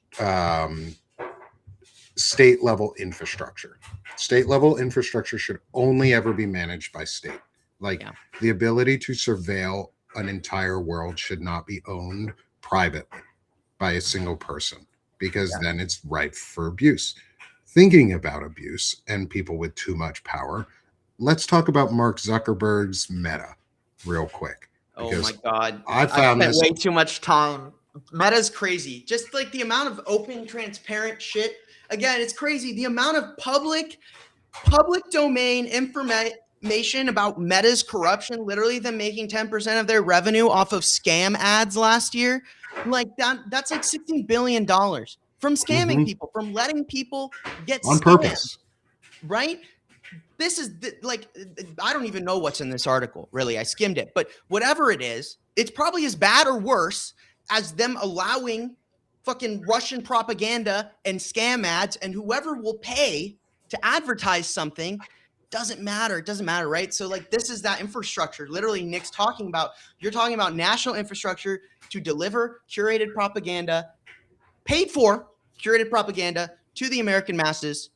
state level infrastructure. State level infrastructure should only ever be managed by state. Like the ability to surveil an entire world should not be owned privately by a single person, because then it's ripe for abuse. Thinking about abuse and people with too much power, let's talk about Mark Zuckerberg's Meta real quick. Oh my God. I found spent way too much time. Meta's crazy. Just like the amount of open, transparent shit. Again, it's crazy. The amount of public domain information about Meta's corruption, literally them making 10% of their revenue off of scam ads last year. Like that's like $16 billion. from scamming people, from letting people get on scammed, purpose. right? This is I don't even know what's in this article, really. I skimmed it, but whatever it is, it's probably as bad or worse as them allowing fucking Russian propaganda and scam ads, and whoever will pay to advertise something doesn't matter. It doesn't matter, right? So like, this is that infrastructure. Literally, Nick's talking about, you're talking about national infrastructure to deliver curated propaganda, paid for curated propaganda to the American masses.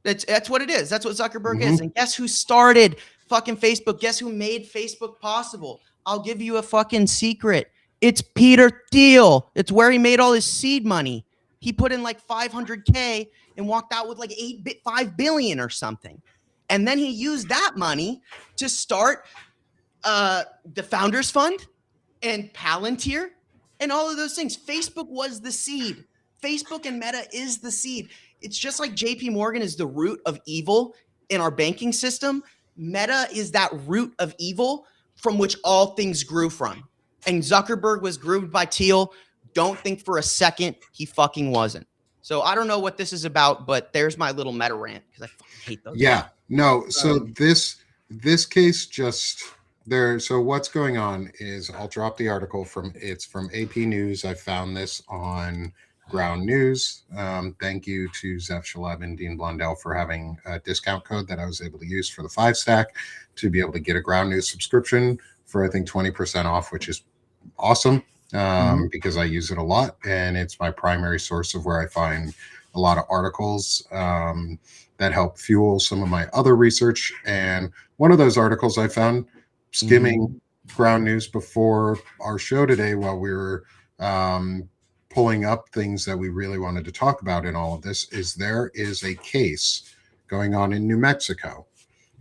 That's what it is. That's what Zuckerberg is. And guess who started fucking Facebook? Guess who made Facebook possible? I'll give you a fucking secret. It's Peter Thiel. It's where he made all his seed money. He put in like 500K and walked out with like 5 billion or something. And then he used that money to start the Founders Fund and Palantir and all of those things. Facebook was the seed. Facebook and Meta is the seed. It's just like JP Morgan is the root of evil in our banking system. Meta is that root of evil from which all things grew from. And Zuckerberg was groomed by Thiel. Don't think for a second he fucking wasn't. So I don't know what this is about, but there's my little meta rant because I fucking hate those. Yeah, no. So this case just there. So what's going on is I'll drop the article from AP News. I found this on Ground News. Thank you to Zeph Shaleb and Dean Blondell for having a discount code that I was able to use for the 5-stack to be able to get a Ground News subscription for I think 20% off, which is awesome because I use it a lot and it's my primary source of where I find a lot of articles that help fuel some of my other research. And one of those articles I found skimming Ground News before our show today while we were pulling up things that we really wanted to talk about in all of this is there is a case going on in New Mexico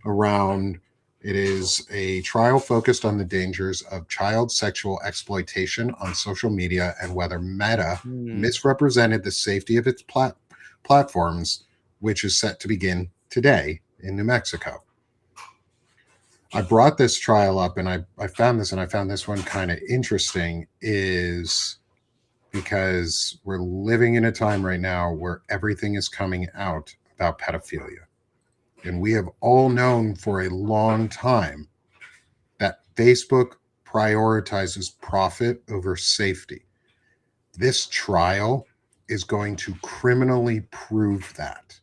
around. It is a trial focused on the dangers of child sexual exploitation on social media and whether Meta misrepresented the safety of its platforms, which is set to begin today in New Mexico. I brought this trial up and I found this one kind of interesting is because we're living in a time right now where everything is coming out about pedophilia. And we have all known for a long time that Facebook prioritizes profit over safety. This trial is going to criminally prove that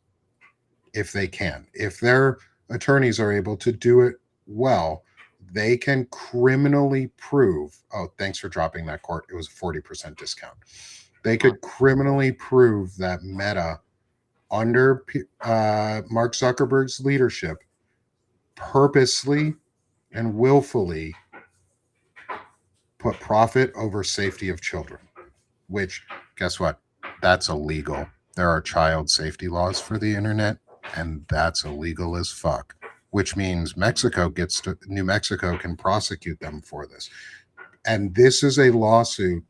if they can. If their attorneys are able to do it well, they can criminally prove, oh, thanks for dropping that court. It was a 40% discount. They could criminally prove that Meta under Mark Zuckerberg's leadership, purposely and willfully put profit over safety of children, which, guess what? That's illegal. There are child safety laws for the internet, and that's illegal as fuck, which means New Mexico can prosecute them for this. And this is a lawsuit.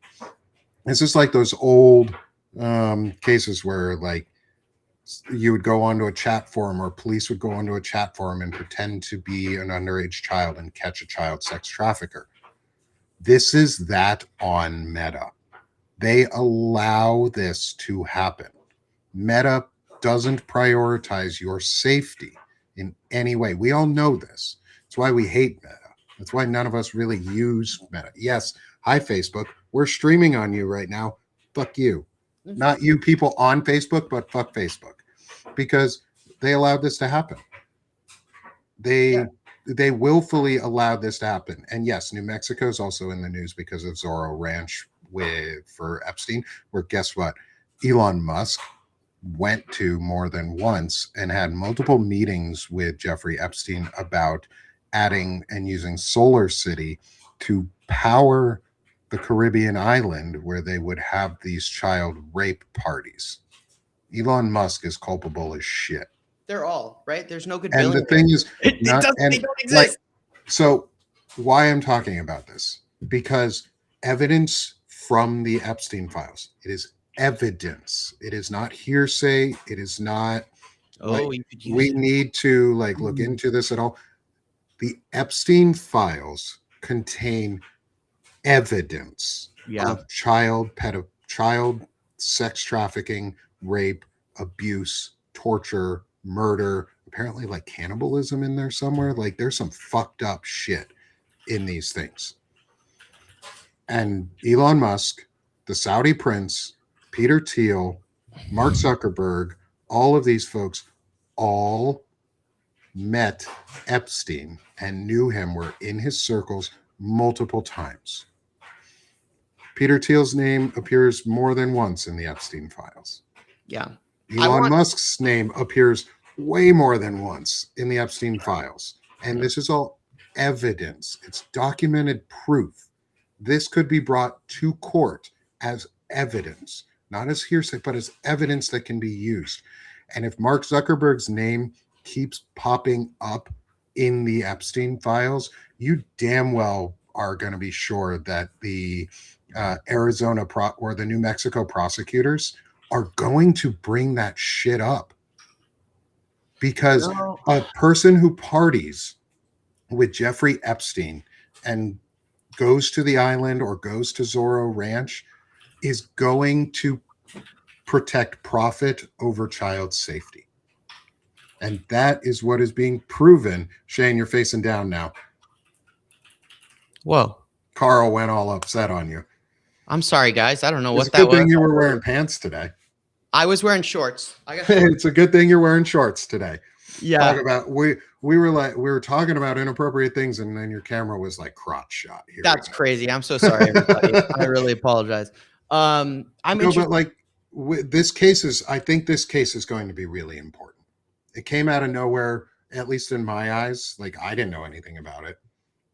This is like those old cases where like, you would go onto a chat forum or police would go onto a chat forum and pretend to be an underage child and catch a child sex trafficker. This is that on Meta. They allow this to happen. Meta doesn't prioritize your safety in any way. We all know this. That's why we hate Meta. That's why none of us really use Meta. Yes, hi Facebook. We're streaming on you right now. Fuck you. Not you people on Facebook, but fuck Facebook. Because they allowed this to happen. They willfully allowed this to happen. And yes, New Mexico is also in the news because of Zorro Ranch for Epstein, where guess what? Elon Musk went to more than once and had multiple meetings with Jeffrey Epstein about adding and using Solar City to power the Caribbean island where they would have these child rape parties. Elon Musk is culpable as shit. They're all right. There's no good. And the thing is, they don't exist. Like, so why I'm talking about this, because evidence from the Epstein files, it is evidence. It is not hearsay. It is not. We need to look into this at all. The Epstein files contain evidence of child sex trafficking, rape, abuse, torture, murder, apparently like cannibalism in there somewhere. Like there's some fucked up shit in these things. And Elon Musk, the Saudi prince, Peter Thiel, Mark Zuckerberg, all of these folks all met Epstein and knew him, were in his circles multiple times. Peter Thiel's name appears more than once in the Epstein files. Yeah. Elon Musk's name appears way more than once in the Epstein files. And this is all evidence. It's documented proof. This could be brought to court as evidence, not as hearsay, but as evidence that can be used. And if Mark Zuckerberg's name keeps popping up in the Epstein files, you damn well are going to be sure that the Arizona or the New Mexico prosecutors are going to bring that shit up. Because a person who parties with Jeffrey Epstein and goes to the island or goes to Zorro Ranch is going to protect profit over child safety. And that is what is being proven. Shane, you're facing down now. Whoa. Carl went all upset on you. I'm sorry, guys. I don't know what that was. It's a good thing you were wearing pants today. I was wearing shorts. It's a good thing you're wearing shorts today. Yeah. Talk about we were talking about inappropriate things, and then your camera was like crotch shot. Here That's crazy. I'm so sorry, everybody. I really apologize. But like this case is, I think this case is going to be really important. It came out of nowhere, at least in my eyes. Like I didn't know anything about it.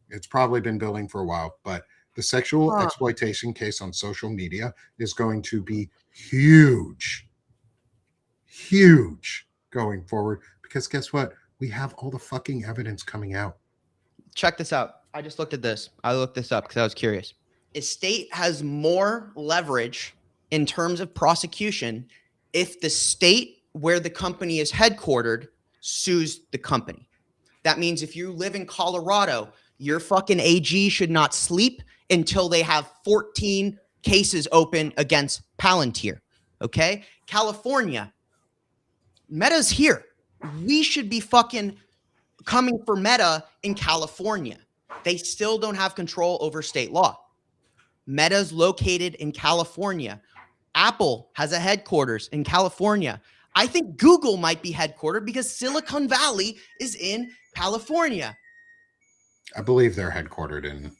It's probably been building for a while, but the sexual exploitation case on social media is going to be huge going forward, because guess what? We have all the fucking evidence coming out. Check this out. I just looked at this. I looked this up because I was curious. A state has more leverage in terms of prosecution if the state where the company is headquartered sues the company. That means if you live in Colorado, your fucking AG should not sleep until they have 14 cases open against Palantir. Okay? California, Meta's here. We should be fucking coming for Meta in California. They still don't have control over state law. Meta's located in California. Apple has a headquarters in California. I think Google might be headquartered because Silicon Valley is in California. I believe they're headquartered in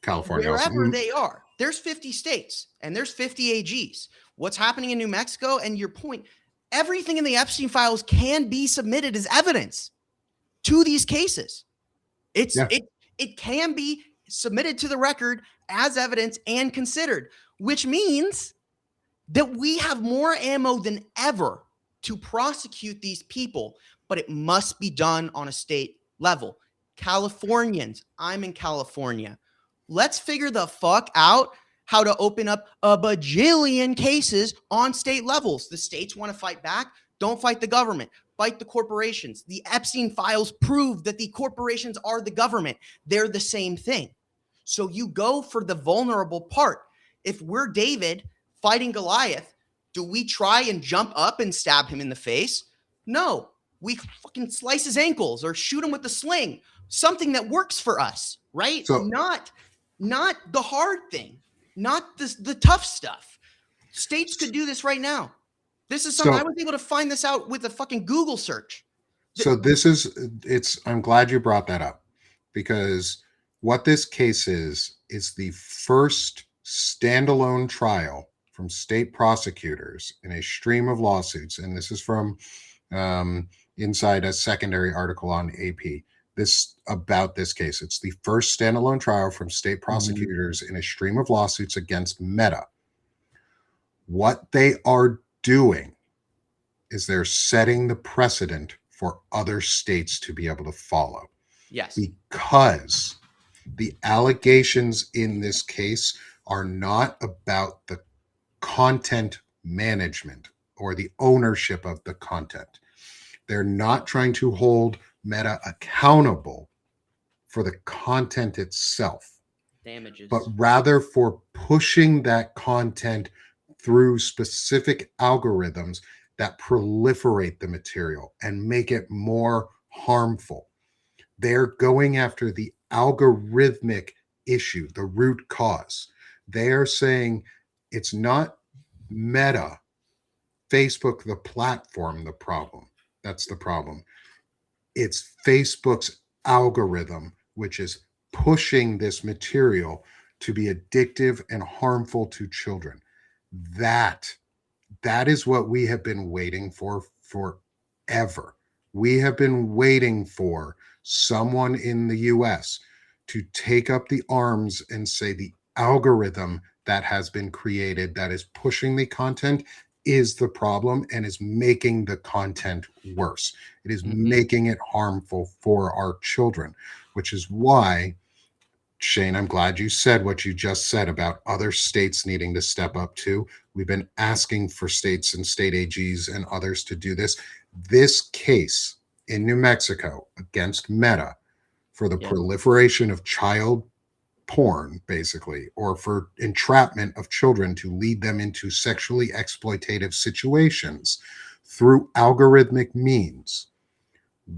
California. Wherever they are. There's 50 states and there's 50 AGs. What's happening in New Mexico, and your point, everything in the Epstein files can be submitted as evidence to these cases. It can be submitted to the record as evidence and considered, which means that we have more ammo than ever to prosecute these people, but it must be done on a state level. Californians, I'm in California. Let's figure the fuck out how to open up a bajillion cases on state levels. The states want to fight back. Don't fight the government. Fight the corporations. The Epstein files prove that the corporations are the government. They're the same thing. So you go for the vulnerable part. If we're David fighting Goliath, do we try and jump up and stab him in the face? No. We fucking slice his ankles or shoot him with the sling. Something that works for us, right? So, not the hard thing, not the tough stuff. States could do this right now. This is something I was able to find this out with a fucking Google search. So I'm glad you brought that up, because what this case is the first standalone trial from state prosecutors in a stream of lawsuits. And this is from inside a secondary article on AP. About this case. It's the first standalone trial from state prosecutors in a stream of lawsuits against Meta. What they are doing is they're setting the precedent for other states to be able to follow. Yes. Because the allegations in this case are not about the content management or the ownership of the content. They're not trying to hold Meta accountable for the content itself, damages, but rather for pushing that content through specific algorithms that proliferate the material and make it more harmful. They're going after the algorithmic issue, the root cause. They're saying it's not Meta, Facebook, the platform, the problem. That's the problem. It's Facebook's algorithm, which is pushing this material to be addictive and harmful to children. That that is what we have been waiting for forever. We have been waiting for someone in the US to take up the arms and say the algorithm that has been created that is pushing the content is the problem and is making the content worse. It is making it harmful for our children, which is why, Shane, I'm glad you said what you just said about other states needing to step up too. We've been asking for states and state AGs and others to do this. This case in New Mexico against Meta for the proliferation of child porn, basically, or for entrapment of children to lead them into sexually exploitative situations through algorithmic means.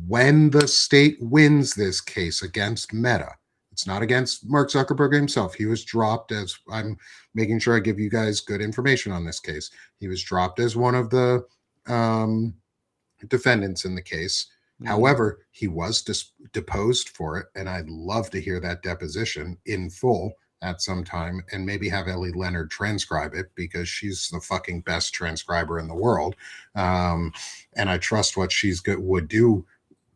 When the state wins this case against Meta, it's not against Mark Zuckerberg himself. He was dropped as, I'm making sure I give you guys good information on this case. He was dropped as one of the defendants in the case. However, he was deposed for it, and I'd love to hear that deposition in full at some time and maybe have Ellie Leonard transcribe it because she's the fucking best transcriber in the world. And I trust what would do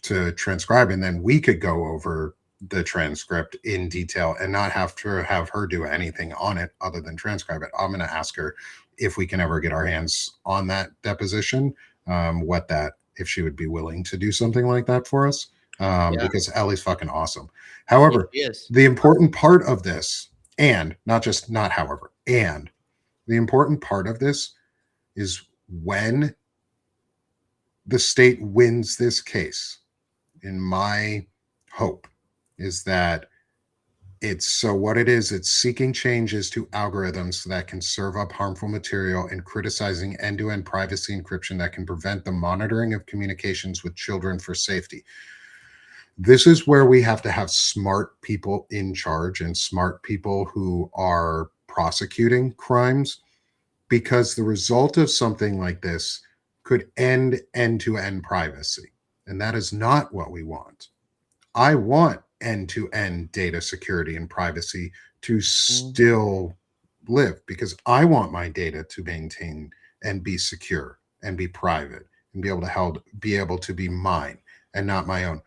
to transcribe, and then we could go over the transcript in detail and not have to have her do anything on it other than transcribe it. I'm going to ask her if we can ever get our hands on that deposition, if she would be willing to do something like that for us, because Ellie's fucking awesome. However, the important part of this, and the important part of this is when the state wins this case, in my hope, is that it's seeking changes to algorithms that can serve up harmful material and criticizing end-to-end privacy encryption that can prevent the monitoring of communications with children for safety. This is where we have to have smart people in charge and smart people who are prosecuting crimes, because the result of something like this could end end-to-end privacy. And that is not what we want. I want end-to-end data security and privacy to still live, because I want my data to maintain and be secure and be private and be able to be mine and not my own.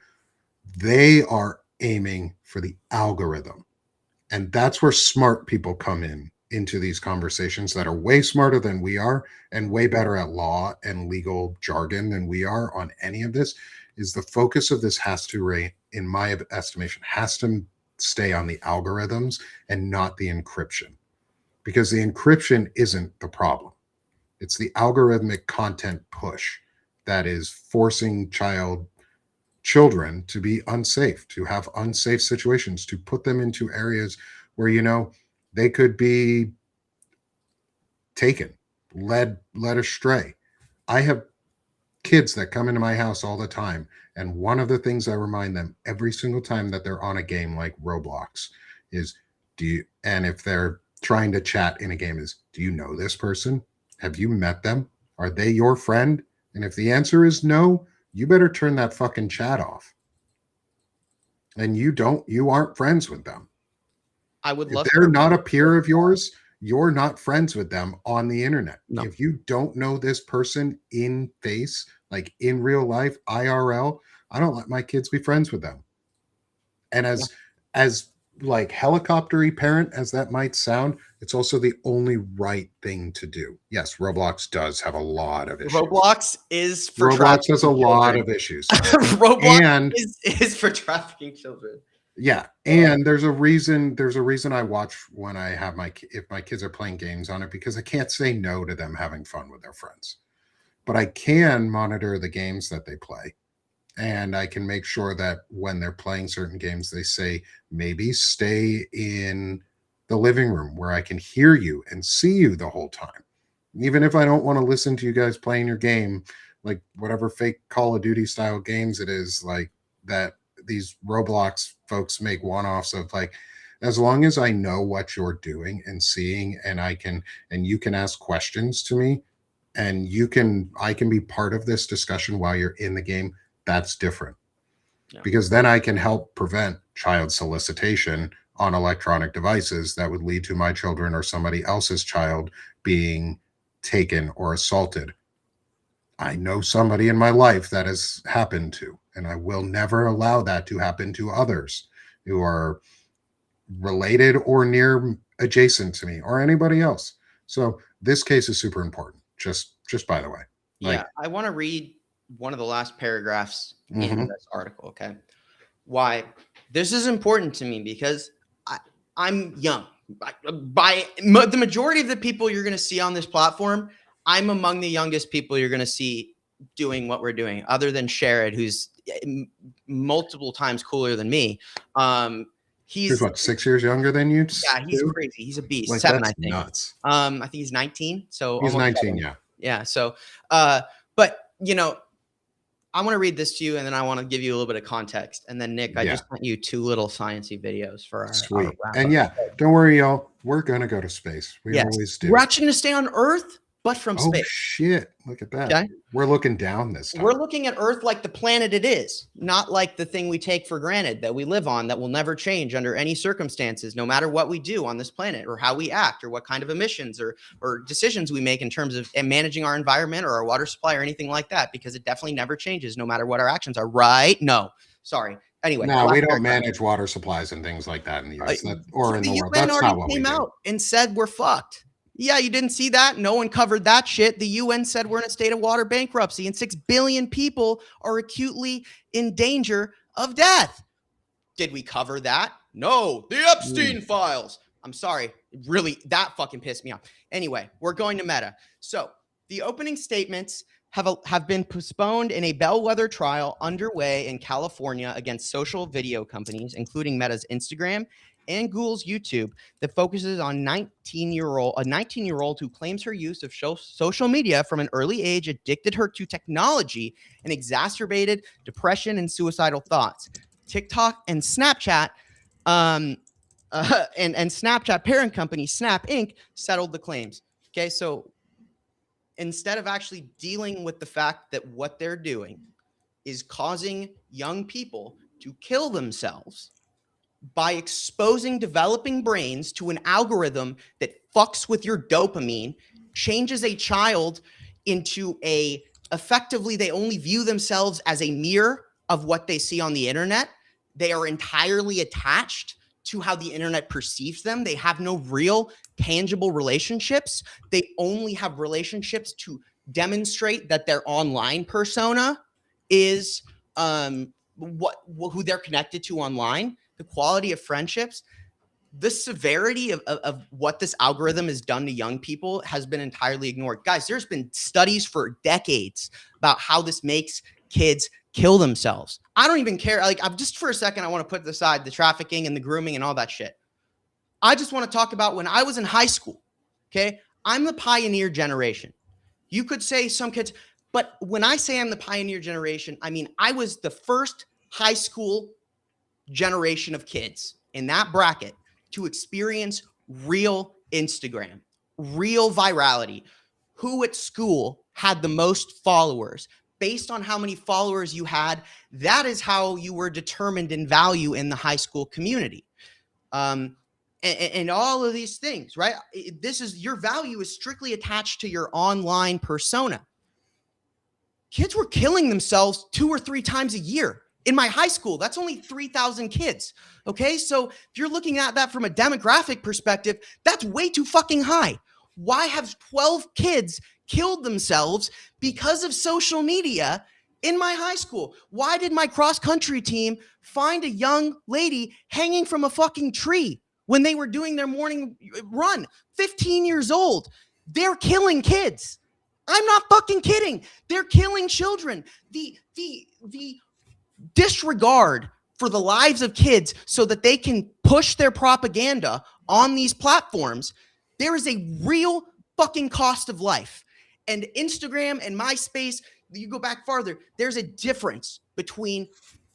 They are aiming for the algorithm. And that's where smart people come into these conversations that are way smarter than we are and way better at law and legal jargon than we are on any of this. Is the focus of this has to, in my estimation, has to stay on the algorithms and not the encryption, because the encryption isn't the problem. It's the algorithmic content push that is forcing children to be unsafe, to have unsafe situations, to put them into areas where, they could be taken, led astray. I have kids that come into my house all the time, and one of the things I remind them every single time that they're on a game like Roblox is, and if they're trying to chat in a game, is, do you know this person? Have you met them? Are they your friend? And if the answer is no, you better turn that fucking chat off. And you aren't friends with them. I would love if they're not a peer of yours, you're not friends with them on the internet. No. If you don't know this person in face, like in real life, IRL, I don't let my kids be friends with them. And as like helicopter-y parent as that might sound, it's also the only right thing to do. Yes, Roblox does have a lot of issues. Roblox is for Roblox has a lot of issues. Roblox is for trafficking children. Yeah, and there's a reason I watch when I have if my kids are playing games on it, because I can't say no to them having fun with their friends. But I can monitor the games that they play, and I can make sure that when they're playing certain games, they say, maybe stay in the living room where I can hear you and see you the whole time. Even if I don't want to listen to you guys playing your game, like whatever fake Call of Duty style games it is, like that these Roblox folks make one-offs of, like, as long as I know what you're doing and seeing, and you can ask questions to me, and I can be part of this discussion while you're in the game, that's different. Yeah. Because then I can help prevent child solicitation on electronic devices that would lead to my children or somebody else's child being taken or assaulted. I know somebody in my life that has happened to, and I will never allow that to happen to others who are related or near adjacent to me or anybody else. So this case is super important. Just by the way. Yeah, I want to read one of the last paragraphs in Mhm. this article, okay? Why this is important to me, because I'm young. The majority of the people you're going to see on this platform, I'm among the youngest people you're going to see doing what we're doing, other than Sherrod, who's multiple times cooler than me. He's what, 6 years younger than you? Yeah, he's too? crazy. He's a beast. Like, 7, that's I think. nuts. I think he's 19. So He's almost 19, 7. yeah. Yeah. So, but you know, I want to read this to you, and then I want to give you a little bit of context. And then, Nick, I just sent you 2 little sciencey videos for our Sweet. wrap And up. yeah, don't worry, y'all. We're gonna go to space. We always do. We're actually going to stay on Earth, but from Oh space. shit! Look at that. Okay. We're looking down this time. We're looking at Earth like the planet it is, not like the thing we take for granted that we live on, that will never change under any circumstances, no matter what we do on this planet, or how we act, or what kind of emissions or decisions we make in terms of managing our environment or our water supply or anything like that, because it definitely never changes, no matter what our actions are. Right? No, sorry. Anyway, no, we don't manage water supplies and things like that in the U.S. or in the world. That's not what we do. The UN already came out and said we're fucked. Yeah, you didn't see that. No one covered that shit. The UN said we're in a state of water bankruptcy, and 6 billion people are acutely in danger of death. Did we cover that? No. The Epstein files. I'm sorry. Really, that fucking pissed me off. Anyway, we're going to Meta. So the opening statements have been postponed in a bellwether trial underway in California against social video companies, including Meta's Instagram and Google's YouTube, that focuses on a 19-year-old who claims her use of social media from an early age addicted her to technology and exacerbated depression and suicidal thoughts. TikTok and Snapchat and Snapchat parent company Snap Inc. settled the claims. Okay, so instead of actually dealing with the fact that what they're doing is causing young people to kill themselves by exposing developing brains to an algorithm that fucks with your dopamine, changes a child into effectively, they only view themselves as a mirror of what they see on the internet. They are entirely attached to how the internet perceives them. They have no real tangible relationships. They only have relationships to demonstrate that their online persona is who they're connected to online. The quality of friendships, the severity of what this algorithm has done to young people has been entirely ignored. Guys, there's been studies for decades about how this makes kids kill themselves. I don't even care. Like, I'm just for a second, I want to put aside the trafficking and the grooming and all that shit. I just want to talk about when I was in high school. Okay. I'm the pioneer generation. You could say some kids, but when I say I'm the pioneer generation, I mean, I was the first high school generation of kids in that bracket to experience real Instagram, real virality. Who at school had the most followers? Based on how many followers you had, that is how you were determined in value in the high school community. And all of these things, right? Your value is strictly attached to your online persona. Kids were killing themselves 2 or 3 times a year. In my high school, that's only 3,000 kids. Okay, so if you're looking at that from a demographic perspective, that's way too fucking high. Why have 12 kids killed themselves because of social media in my high school? Why did my cross-country team find a young lady hanging from a fucking tree when they were doing their morning run? 15 years old. They're killing kids. I'm not fucking kidding. They're killing children. The disregard for the lives of kids so that they can push their propaganda on these platforms. There is a real fucking cost of life. And Instagram and MySpace, you go back farther, there's a difference between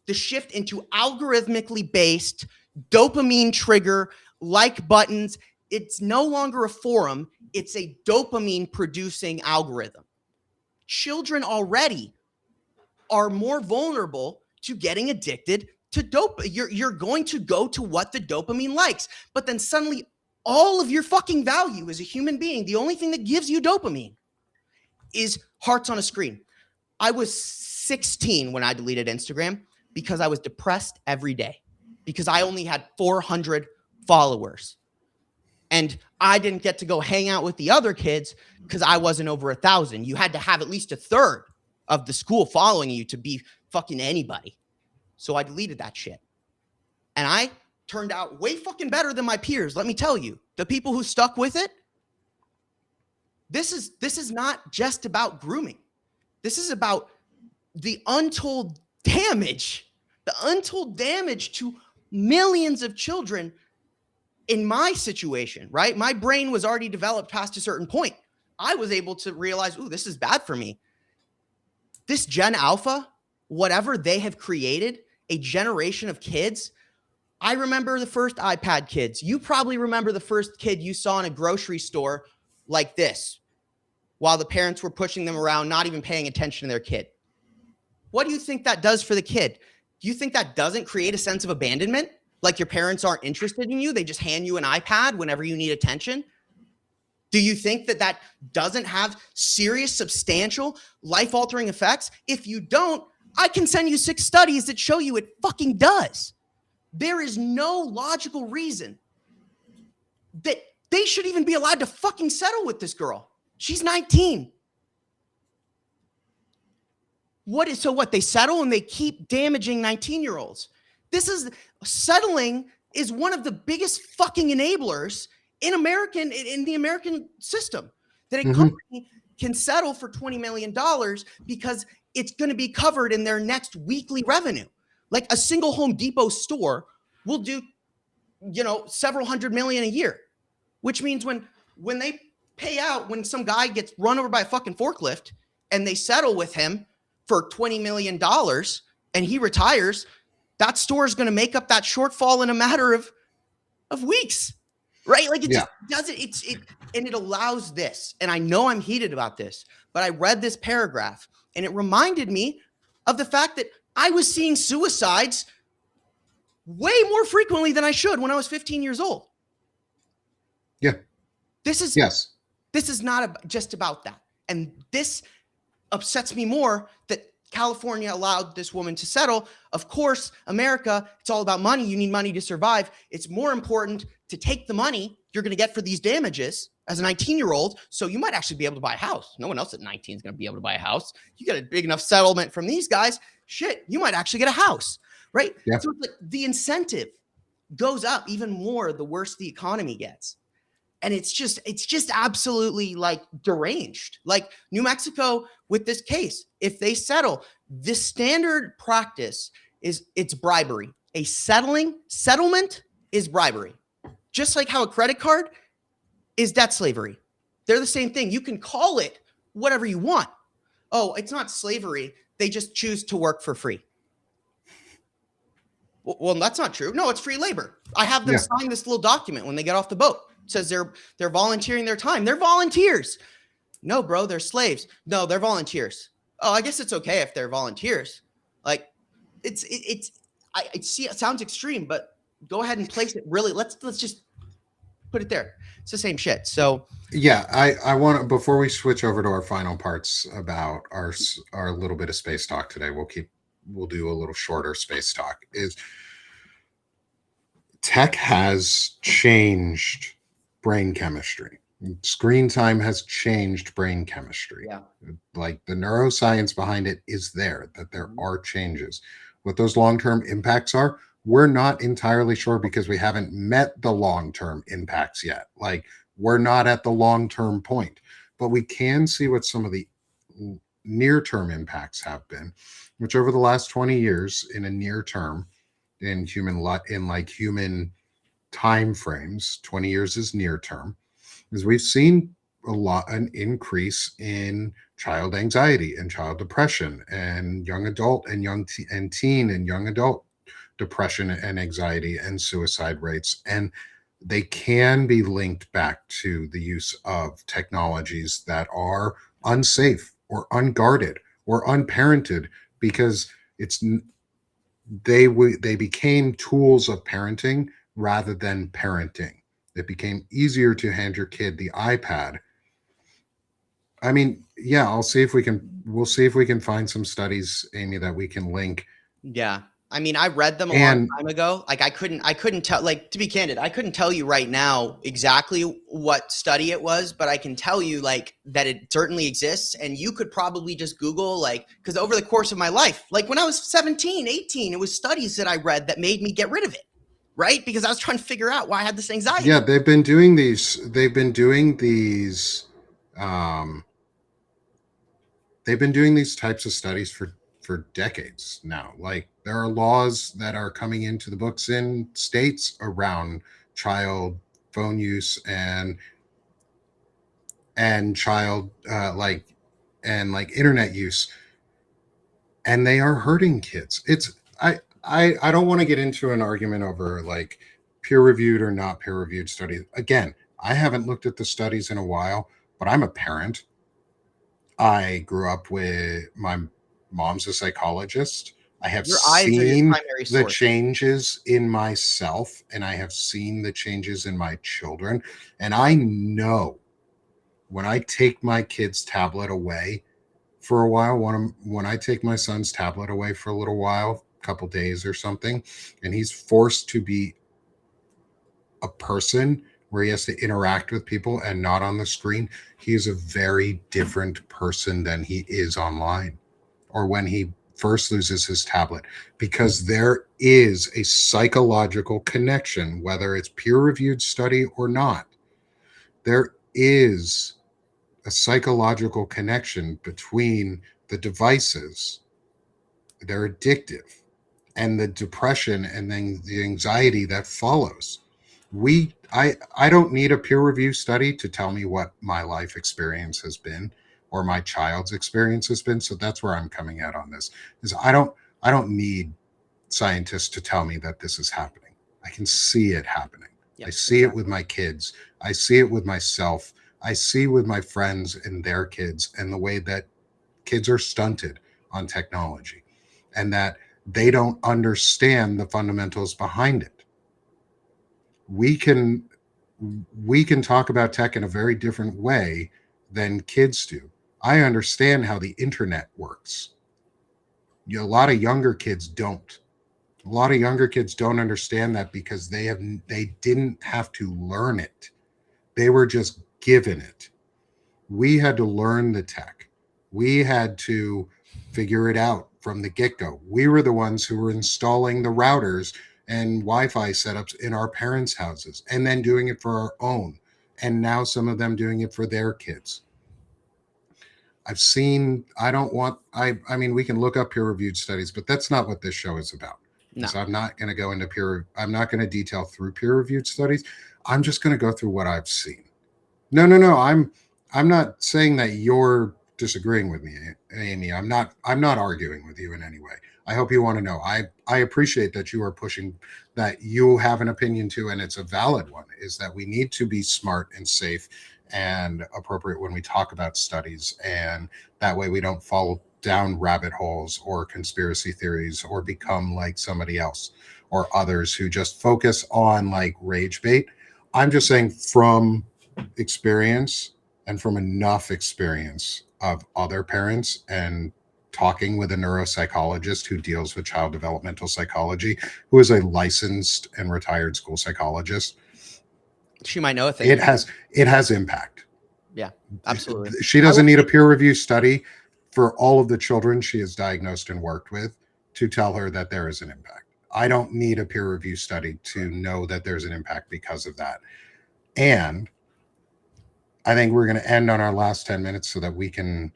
the shift into algorithmically based dopamine trigger, like buttons. It's no longer a forum. It's a dopamine producing algorithm. Children already are more vulnerable to getting addicted to dope. You're going to go to what the dopamine likes, but then suddenly all of your fucking value as a human being, the only thing that gives you dopamine is hearts on a screen. I was 16 when I deleted Instagram because I was depressed every day because I only had 400 followers. And I didn't get to go hang out with the other kids because I wasn't over 1,000. You had to have at least a third of the school following you to be fucking anybody. So I deleted that shit. And I turned out way fucking better than my peers. Let me tell you, the people who stuck with it, this is not just about grooming. This is about the untold damage to millions of children. In my situation, right? My brain was already developed past a certain point. I was able to realize, ooh, this is bad for me. This Gen Alpha, whatever they have created, a generation of kids. I remember the first iPad kids. You probably remember the first kid you saw in a grocery store like this, while the parents were pushing them around, not even paying attention to their kid. What do you think that does for the kid? Do you think that doesn't create a sense of abandonment? Like your parents aren't interested in you. They just hand you an iPad whenever you need attention. Do you think that that doesn't have serious, substantial, life-altering effects? If you don't, I can send you 6 studies that show you it fucking does. There is no logical reason that they should even be allowed to fucking settle with this girl. She's 19. So what? They settle and they keep damaging 19-year-olds. Settling is one of the biggest fucking enablers in the American system, that a company can settle for $20 million because it's going to be covered in their next weekly revenue. Like a single Home Depot store will do, several hundred million a year, which means when they pay out, when some guy gets run over by a fucking forklift and they settle with him for $20 million and he retires, that store is going to make up that shortfall in a matter of weeks, right? Like just does it. And it allows this. And I know I'm heated about this, but I read this paragraph and it reminded me of the fact that I was seeing suicides way more frequently than I should when I was 15 years old. Yeah. This is not just about that. And this upsets me more that California allowed this woman to settle. Of course, America, it's all about money. You need money to survive. It's more important to take the money you're going to get for these damages as a 19-year-old. So you might actually be able to buy a house. No one else at 19 is going to be able to buy a house. You get a big enough settlement from these guys. Shit, you might actually get a house, right? Yeah. So it's like the incentive goes up even more the worse the economy gets. And it's just absolutely like deranged. Like New Mexico with this case, if they settle, this standard practice it's bribery. A settlement is bribery. Just like how a credit card is debt slavery. They're the same thing. You can call it whatever you want. Oh, it's not slavery. They just choose to work for free. Well, that's not true. No, it's free labor. I have them sign this little document when they get off the boat. It says they're volunteering their time. They're volunteers. No, bro, they're slaves. No, they're volunteers. Oh, I guess it's okay if they're volunteers. Like I see it sounds extreme, but go ahead and place it really. Let's just put it there. It's the same shit. So yeah, I want to, before we switch over to our final parts about our little bit of space talk today, we'll do a little shorter space talk. Is tech has changed brain chemistry. Screen time has changed brain chemistry. Yeah. Like the neuroscience behind it is there, that there are changes. What those long-term impacts are, we're not entirely sure because we haven't met the long-term impacts yet. Like we're not at the long-term point, but we can see what some of the near-term impacts have been, which over the last 20 years in a near term in human time frames, 20 years is near term, is we've seen an increase in child anxiety and child depression and young adult and and teen and young adult depression and anxiety and suicide rates. And they can be linked back to the use of technologies that are unsafe or unguarded or unparented, because it's they became tools of parenting rather than parenting. It became easier to hand your kid the iPad. I mean, yeah, we'll see if we can find some studies, Amy, that we can link. Yeah. I mean, I read them a long And time ago. Like I couldn't tell, like, to be candid, I couldn't tell you right now exactly what study it was, but I can tell you like that it certainly exists. And you could probably just Google, like, because over the course of my life, like when I was 17, 18, it was studies that I read that made me get rid of it. Right. Because I was trying to figure out why I had this anxiety. yeah, um they've been doing these types of studies for decades now. Like, there are laws that are coming into the books in states around child phone use and child like internet use, and they are hurting kids. I don't want to get into an argument over like peer reviewed or not peer reviewed studies. Again, I haven't looked at the studies in a while, but I'm a parent. I grew up with my mom's a psychologist. I have Your eyes are your seen primary the source. changes in myself, and I have seen the changes in my children. And I know when I take my kid's tablet away for a while, when I take my son's tablet away for a little while, a couple days or something, and he's forced to be a person where he has to interact with people and not on the screen, he is a very different person than he is online or when he first loses his tablet, because there is a psychological connection, whether it's peer reviewed study or not. There is a psychological connection between the devices. They're addictive, and the depression and then the anxiety that follows. I don't need a peer review study to tell me what my life experience has been or my child's experience has been. So that's where I'm coming at on this. Is I don't need scientists to tell me that this is happening. I can see it happening. Yep, I see it with my kids. I see it with myself. I see with my friends and their kids, and the way that kids are stunted on technology, and that they don't understand the fundamentals behind it. We can we can talk about tech in a very different way than kids do. I understand how the internet works. A lot of younger kids don't. A lot of younger kids don't understand that because they didn't have to learn it. They were just given it. We had to learn the tech. We had to figure it out from the get-go. We were the ones who were installing the routers and Wi-Fi setups in our parents' houses and then doing it for our own. And now some of them doing it for their kids. I've seen, I don't want, I mean, we can look up peer reviewed studies, but that's not what this show is about. No. So I'm not going to go into I'm not going to detail through peer reviewed studies. I'm just going to go through what I've seen. No. I'm not saying that you're disagreeing with me, Amy. I'm not arguing with you in any way. I hope you want to know. I appreciate that you are pushing, that you have an opinion too, and it's a valid one, is that we need to be smart and safe and appropriate when we talk about studies, and that way we don't fall down rabbit holes or conspiracy theories or become like somebody else or others who just focus on like rage bait. I'm just saying from experience and from enough experience of other parents and talking with a neuropsychologist who deals with child developmental psychology, who is a licensed and retired school psychologist. She might know a thing. It has impact. Yeah, absolutely. She doesn't need a peer review study for all of the children she has diagnosed and worked with to tell her that there is an impact. I don't need a peer review study to know that there's an impact because of that. And I think we're going to end on our last 10 minutes so that we can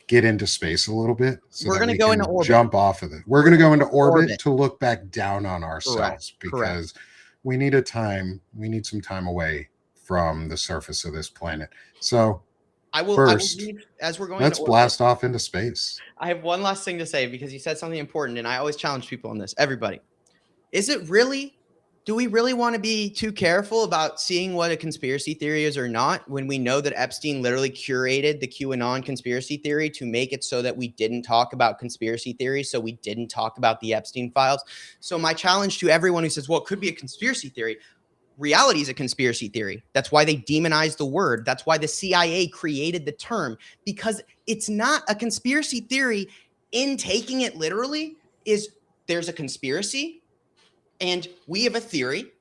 get into space a little bit. So we're going to go into orbit. Jump off of it. We're going to go into orbit to look back down on ourselves. Correct. Because we need some time away from the surface of this planet. So I will first, leave as we're going let's to orbit. blast off into space. I have one last thing to say because you said something important, and I always challenge people on this. Everybody, is it really? Do we really want to be too careful about seeing what a conspiracy theory is or not when we know that Epstein literally curated the QAnon conspiracy theory to make it so that we didn't talk about conspiracy theories, so we didn't talk about the Epstein files? So my challenge to everyone who says, well, it could be a conspiracy theory. Reality is a conspiracy theory. That's why they demonized the word. That's why the CIA created the term, because it's not a conspiracy theory. In taking it literally, is there's a conspiracy and we have a theory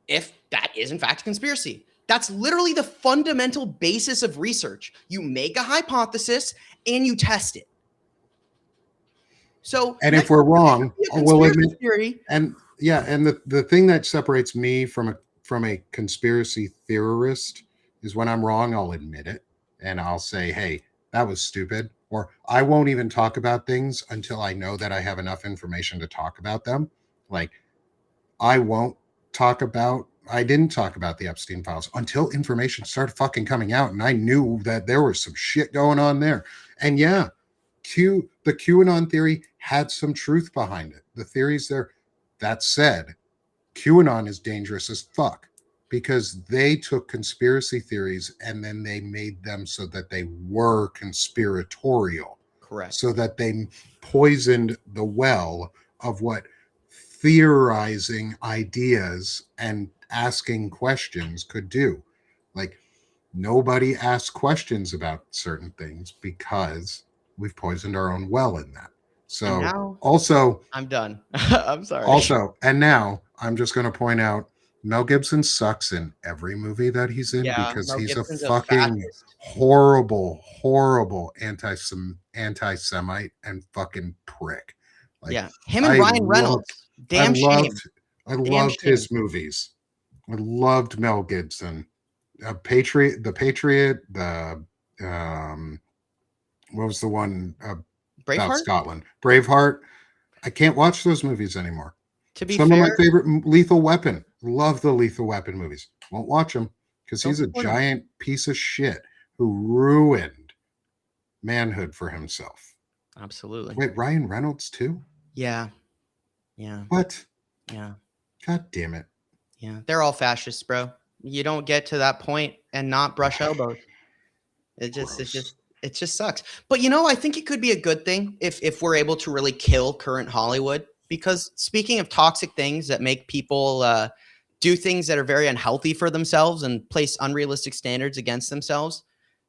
if that is in fact a conspiracy. That's literally the fundamental basis of research. You make a hypothesis and you test it. So, and if we're wrong, we'll admit theory. And yeah, and the thing that separates me from a conspiracy theorist is when I'm wrong, I'll admit it and I'll say, hey, that was stupid. Or I won't even talk about things until I know that I have enough information to talk about them. Like, I didn't talk about the Epstein files until information started fucking coming out. And I knew that there was some shit going on there. And yeah, the QAnon theory had some truth behind it. The theories there. That said, QAnon is dangerous as fuck because they took conspiracy theories and then they made them so that they were conspiratorial. Correct. So that they poisoned the well of what theorizing ideas and asking questions could do. Like, nobody asks questions about certain things because we've poisoned our own well in that. So now, also, I'm done. I'm sorry. Also, and now I'm just going to point out Mel Gibson sucks in every movie that he's in because Mel he's Gibson's a fucking horrible anti-Semite and fucking prick. Like, him and Ryan Reynolds. I loved his movies. I loved Mel Gibson. The Patriot, what was the one about Scotland? Braveheart. I can't watch those movies anymore. To be Some of my favorite, Lethal Weapon. Love the Lethal Weapon movies. Won't watch them because he's a giant piece of shit who ruined manhood for himself. Absolutely. Wait, Ryan Reynolds too? Yeah. What? Yeah. God damn it. Yeah. They're all fascists, bro. You don't get to that point and not brush elbows. It just sucks. But I think it could be a good thing if we're able to really kill current Hollywood. Because speaking of toxic things that make people do things that are very unhealthy for themselves and place unrealistic standards against themselves,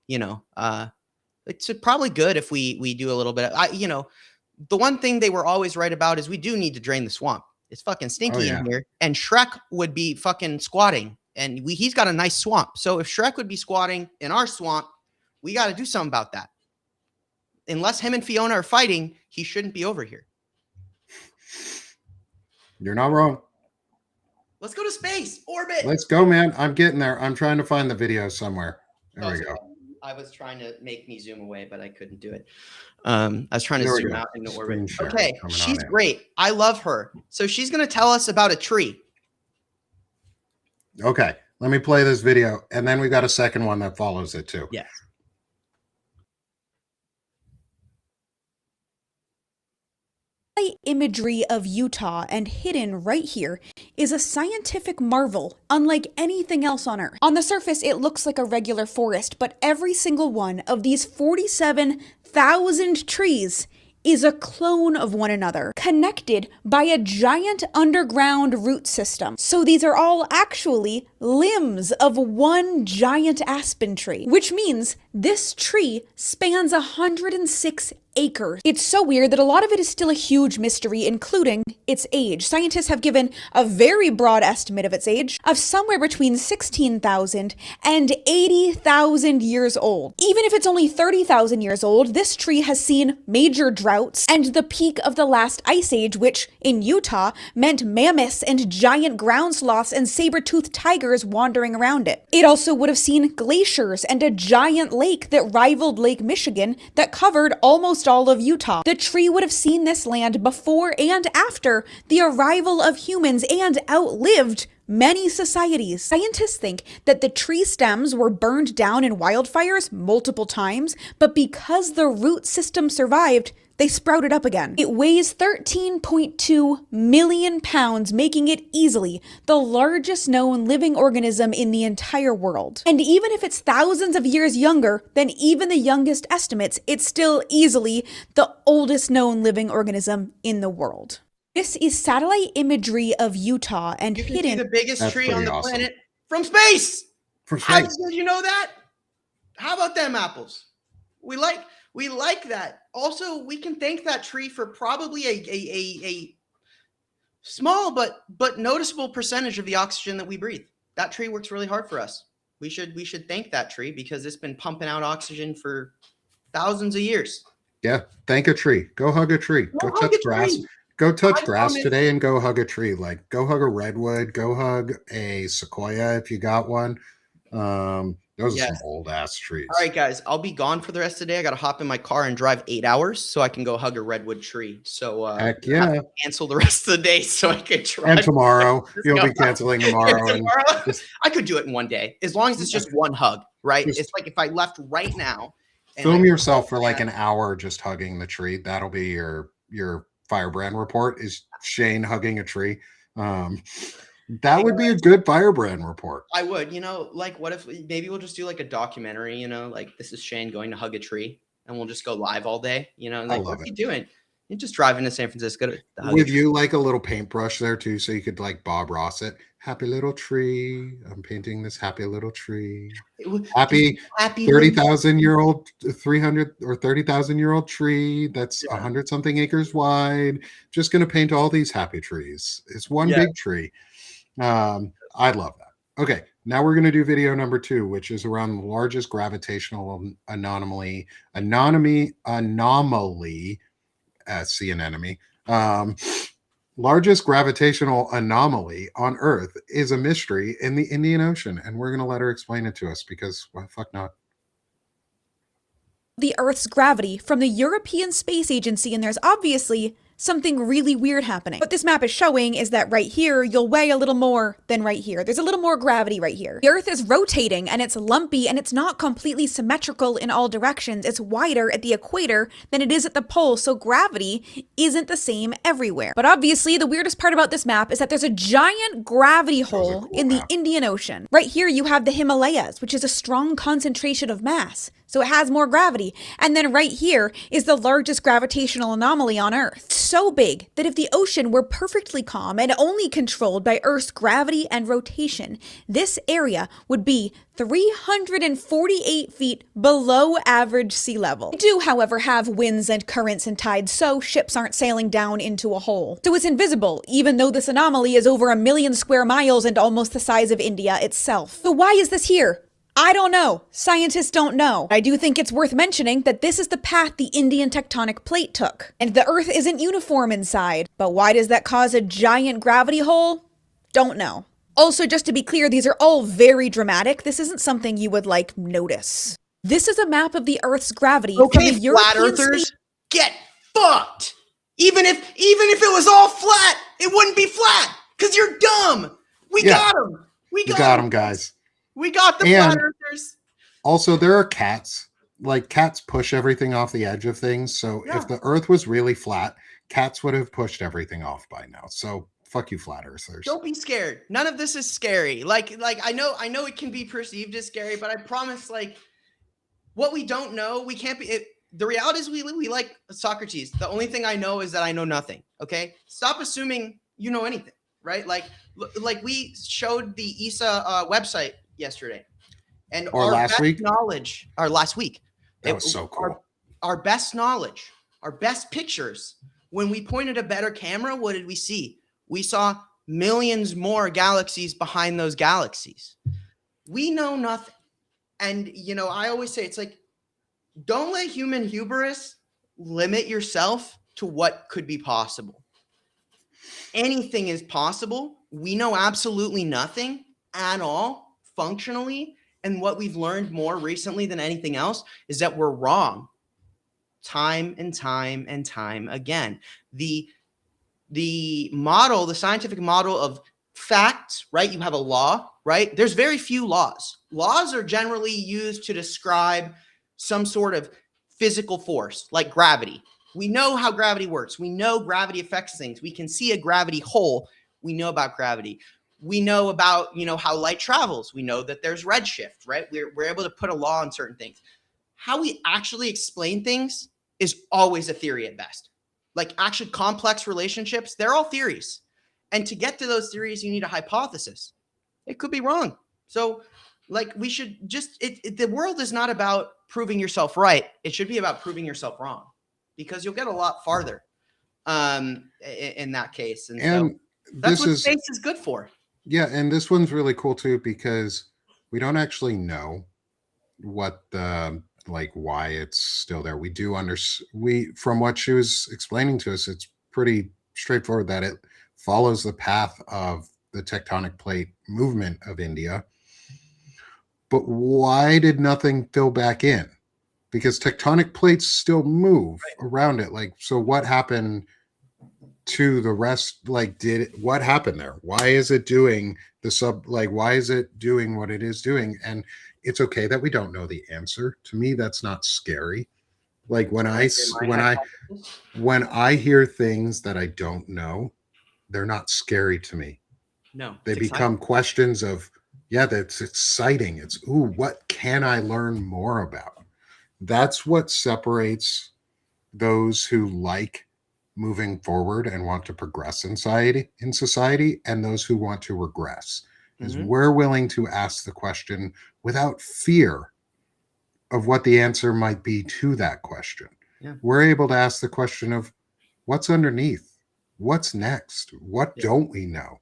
it's probably good if we do a little bit. The one thing they were always right about is we do need to drain the swamp. It's fucking stinky in here, and Shrek would be fucking squatting, and he's got a nice swamp. So if Shrek would be squatting in our swamp, we got to do something about that. Unless him and Fiona are fighting, he shouldn't be over here. You're not wrong. Let's go to space. Orbit. Let's go, man. I'm getting there. I'm trying to find the video somewhere. There we go. I was trying to make me zoom away, but I couldn't do it. I was trying to zoom out into orbit. Okay, she's great. I love her. So she's going to tell us about a tree. Okay, let me play this video, and then we got a second one that follows it too. Yes. Imagery of Utah and hidden right here is a scientific marvel unlike anything else on Earth. On the surface, it looks like a regular forest, but every single one of these 47,000 trees is a clone of one another, connected by a giant underground root system. So these are all actually limbs of one giant aspen tree, which means this tree spans 106 acres. It's so weird that a lot of it is still a huge mystery, including its age. Scientists have given a very broad estimate of its age of somewhere between 16,000 and 80,000 years old. Even if it's only 30,000 years old, this tree has seen major droughts and the peak of the last ice age, which in Utah meant mammoths and giant ground sloths and saber-toothed tigers wandering around it. It also would have seen glaciers and a giant lake that rivaled Lake Michigan that covered almost all of Utah. The tree would have seen this land before and after the arrival of humans and outlived many societies. Scientists think that the tree stems were burned down in wildfires multiple times, but because the root system survived, they sprouted up again. It weighs 13.2 million pounds, making it easily the largest known living organism in the entire world. And even if it's thousands of years younger than even the youngest estimates, it's still easily the oldest known living organism in the world. This is satellite imagery of Utah and You can hidden. see the biggest That's tree on pretty the awesome. planet from space. For How space. did you know that? How about them apples? We like that. Also, we can thank that tree for probably a small but noticeable percentage of the oxygen that we breathe. That tree works really hard for us. We should thank that tree because it's been pumping out oxygen for thousands of years. Yeah, thank a tree. Go hug a tree. Go hug touch a grass. tree. Go touch I grass promise- today and go hug a tree. Like, go hug a redwood. Go hug a sequoia if you got one. Those are Yes. some old ass trees. All right, guys, I'll be gone for the rest of the day. I got to hop in my car and drive 8 hours so I can go hug a redwood tree. So Heck I have yeah. to cancel the rest of the day so I can drive. And tomorrow. You'll No. be canceling tomorrow. And Tomorrow, just- I could do it in one day as long as it's just one hug, right? Just- It's like if I left right now. and film I- yourself for like an hour just hugging the tree. That'll be your firebrand report, is Shane hugging a tree. That would be a good firebrand report. I would, like what if maybe we'll just do like a documentary, like this is Shane going to hug a tree and we'll just go live all day, like love what are it. you doing? You're just driving to San Francisco to hug a With tree. you like a little paintbrush there too, so you could like Bob Ross it. Happy little tree. I'm painting this happy little tree. Happy Happy 30,000-year-old, 300 or 30,000-year-old tree that's Yeah. 100 something acres wide. Just going to paint all these happy trees. It's one Yeah. big tree. I love that. Okay, now we're going to do video number 2, which is around the largest gravitational anomaly. See an enemy. Largest gravitational anomaly on Earth is a mystery in the Indian Ocean, and we're going to let her explain it to us because, well, fuck not. The Earth's gravity from the European Space Agency, and there's obviously something really weird happening. What this map is showing is that right here, you'll weigh a little more than right here. There's a little more gravity right here. The Earth is rotating and it's lumpy and it's not completely symmetrical in all directions. It's wider at the equator than it is at the pole, so gravity isn't the same everywhere. But obviously, the weirdest part about this map is that there's a giant gravity hole cool in the map. Indian Ocean. Right here, you have the Himalayas, which is a strong concentration of mass, so it has more gravity. And then right here is the largest gravitational anomaly on Earth. It's so big that if the ocean were perfectly calm and only controlled by Earth's gravity and rotation, this area would be 348 feet below average sea level. We do, however, have winds and currents and tides, so ships aren't sailing down into a hole. So it's invisible, even though this anomaly is over 1 million square miles and almost the size of India itself. So why is this here? I don't know. Scientists don't know. I do think it's worth mentioning that this is the path the Indian tectonic plate took. And the Earth isn't uniform inside. But why does that cause a giant gravity hole? Don't know. Also, just to be clear, these are all very dramatic. This isn't something you would, notice. This is a map of the Earth's gravity from Okay, the flat European earthers, Space. get fucked. Even if it was all flat, it wouldn't be flat because you're dumb. We Yeah. got them. We You got got 'em. them, guys. We got the And- flat earthers. Also, there are cats. Like, cats push everything off the edge of things. So Yeah. if the Earth was really flat, cats would have pushed everything off by now. So fuck you, flat earthers. Don't be scared. None of this is scary. Like I know it can be perceived as scary, but I promise, what we don't know, we can't be. The reality is, we like Socrates. The only thing I know is that I know nothing. Okay, stop assuming you know anything, right? Like we showed the ESA website yesterday, and Or our last best week? knowledge, or last week, That was so cool. Our best knowledge, our best pictures. When we pointed a better camera, what did we see? We saw millions more galaxies behind those galaxies. We know nothing. And, I always say, it's like, don't let human hubris limit yourself to what could be possible. Anything is possible. We know absolutely nothing at all functionally. And what we've learned more recently than anything else is that we're wrong time and time and time again. The model, the scientific model of fact, right? You have a law, right? There's very few laws. Laws are generally used to describe some sort of physical force, like gravity. We know how gravity works. We know gravity affects things. We can see a gravity hole. We know about gravity. We know about, how light travels. We know that there's redshift, right? We're able to put a law on certain things. How we actually explain things is always a theory at best. Like actually complex relationships, they're all theories. And to get to those theories, you need a hypothesis. It could be wrong. So like we should just, the world is not about proving yourself right. It should be about proving yourself wrong, because you'll get a lot farther in that case. And so that's what space is good for. Yeah, and this one's really cool too, because we don't actually know what the why it's still there. We do from what she was explaining to us, it's pretty straightforward that it follows the path of the tectonic plate movement of India. But why did nothing fill back in? Because tectonic plates still move around it. So what happened to the rest? What happened there? Why is it doing why is it doing what it is doing? And it's okay that we don't know the answer. To me, that's not scary. When I hear things that I don't know, they're not scary to me. No, they become questions of, that's exciting. It's, what can I learn more about? That's what separates those who like moving forward and want to progress in society and those who want to regress. Is we're willing to ask the question without fear of what the answer might be to that question. Yeah. We're able to ask the question of what's underneath, what's next, what don't we know?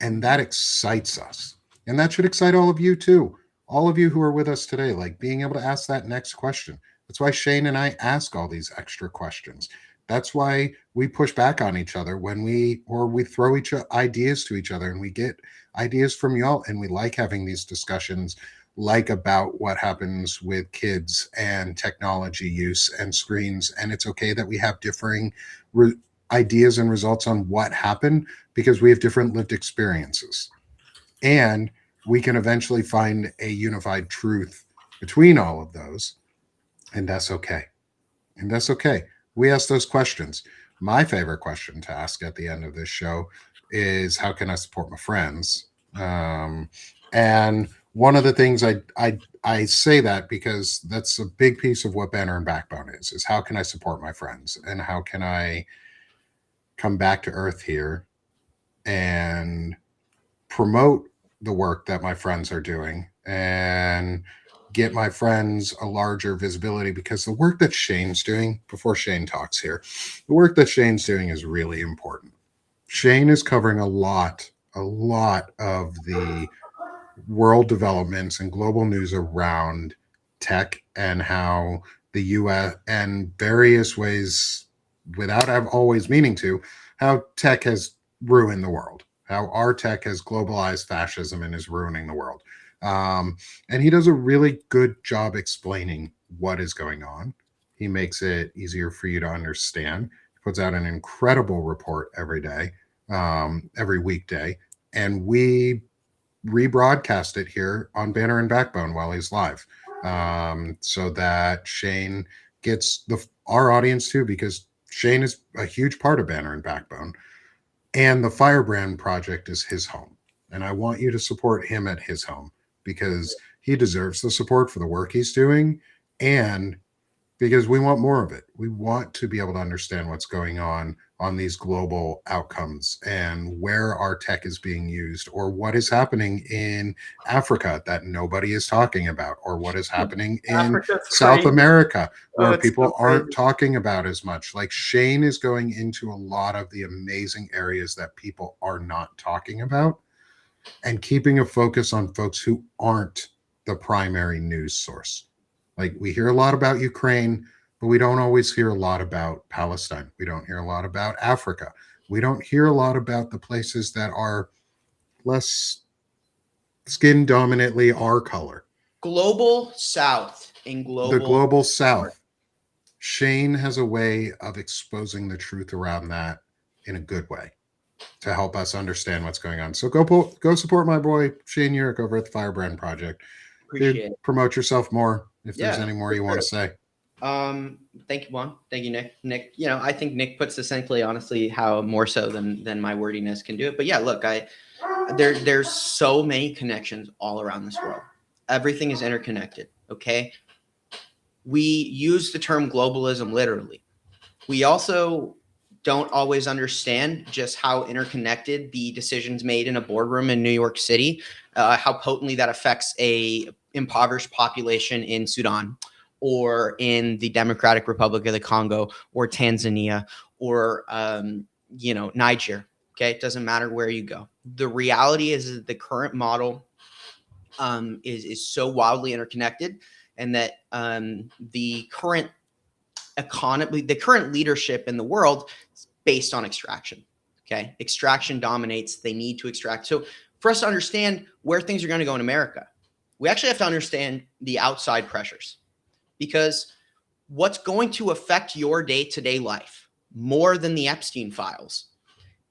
And that excites us. And that should excite all of you too. All of you who are with us today, being able to ask that next question. That's why Shane and I ask all these extra questions. That's why we push back on each other when we throw ideas to each other, and we get ideas from y'all, and we like having these discussions about what happens with kids and technology use and screens. And it's okay that we have differing ideas and results on what happened, because we have different lived experiences. And we can eventually find a unified truth between all of those. And that's okay. We ask those questions. My favorite question to ask at the end of this show is, how can I support my friends? And one of the things I say that because that's a big piece of what Banner and Backbone is how can I support my friends, and how can I come back to earth here and promote the work that my friends are doing and get my friends a larger visibility, because the work that Shane's doing, before Shane talks here, the work that Shane's doing is really important. Shane is covering a lot of the world developments and global news around tech, and how the US and various ways, without always meaning to, how tech has ruined the world, how our tech has globalized fascism and is ruining the world. And he does a really good job explaining what is going on. He makes it easier for you to understand. He puts out an incredible report every day, every weekday, and we rebroadcast it here on Banner and Backbone while he's live, so that Shane gets our audience too, because Shane is a huge part of Banner and Backbone, and the Firebrand Project is his home, and I want you to support him at his home, because he deserves the support for the work he's doing, and because we want more of it. We want to be able to understand what's going on these global outcomes, and where our tech is being used, or what is happening in Africa that nobody is talking about, or what is happening in South America where people aren't talking about as much. Shane is going into a lot of the amazing areas that people are not talking about, and keeping a focus on folks who aren't the primary news source. We hear a lot about Ukraine, but we don't always hear a lot about Palestine. We don't hear a lot about Africa. We don't hear a lot about the places that are less skin dominantly our color. Global South in global. The global South. Shane has a way of exposing the truth around that in a good way. to help us understand what's going on. So go support my boy Shane Yirak over at the Firebrand Project. Appreciate it. Promote yourself more if there's Yeah, any more you want to say. Thank you, Juan. Thank you, Nick. Nick, I think Nick puts succinctly, honestly, how more so than my wordiness can do it. But yeah, look, there's so many connections all around this world. Everything is interconnected. Okay. We use the term globalism literally. We also don't always understand just how interconnected the decisions made in a boardroom in New York City, how potently that affects a impoverished population in Sudan or in the Democratic Republic of the Congo or Tanzania or, Niger. Okay. It doesn't matter where you go. The reality is that the current model is so wildly interconnected, and that the current economy, the current leadership in the world is based on extraction. Okay. Extraction dominates. They need to extract. So for us to understand where things are going to go in America, we actually have to understand the outside pressures, because what's going to affect your day-to-day life more than the Epstein files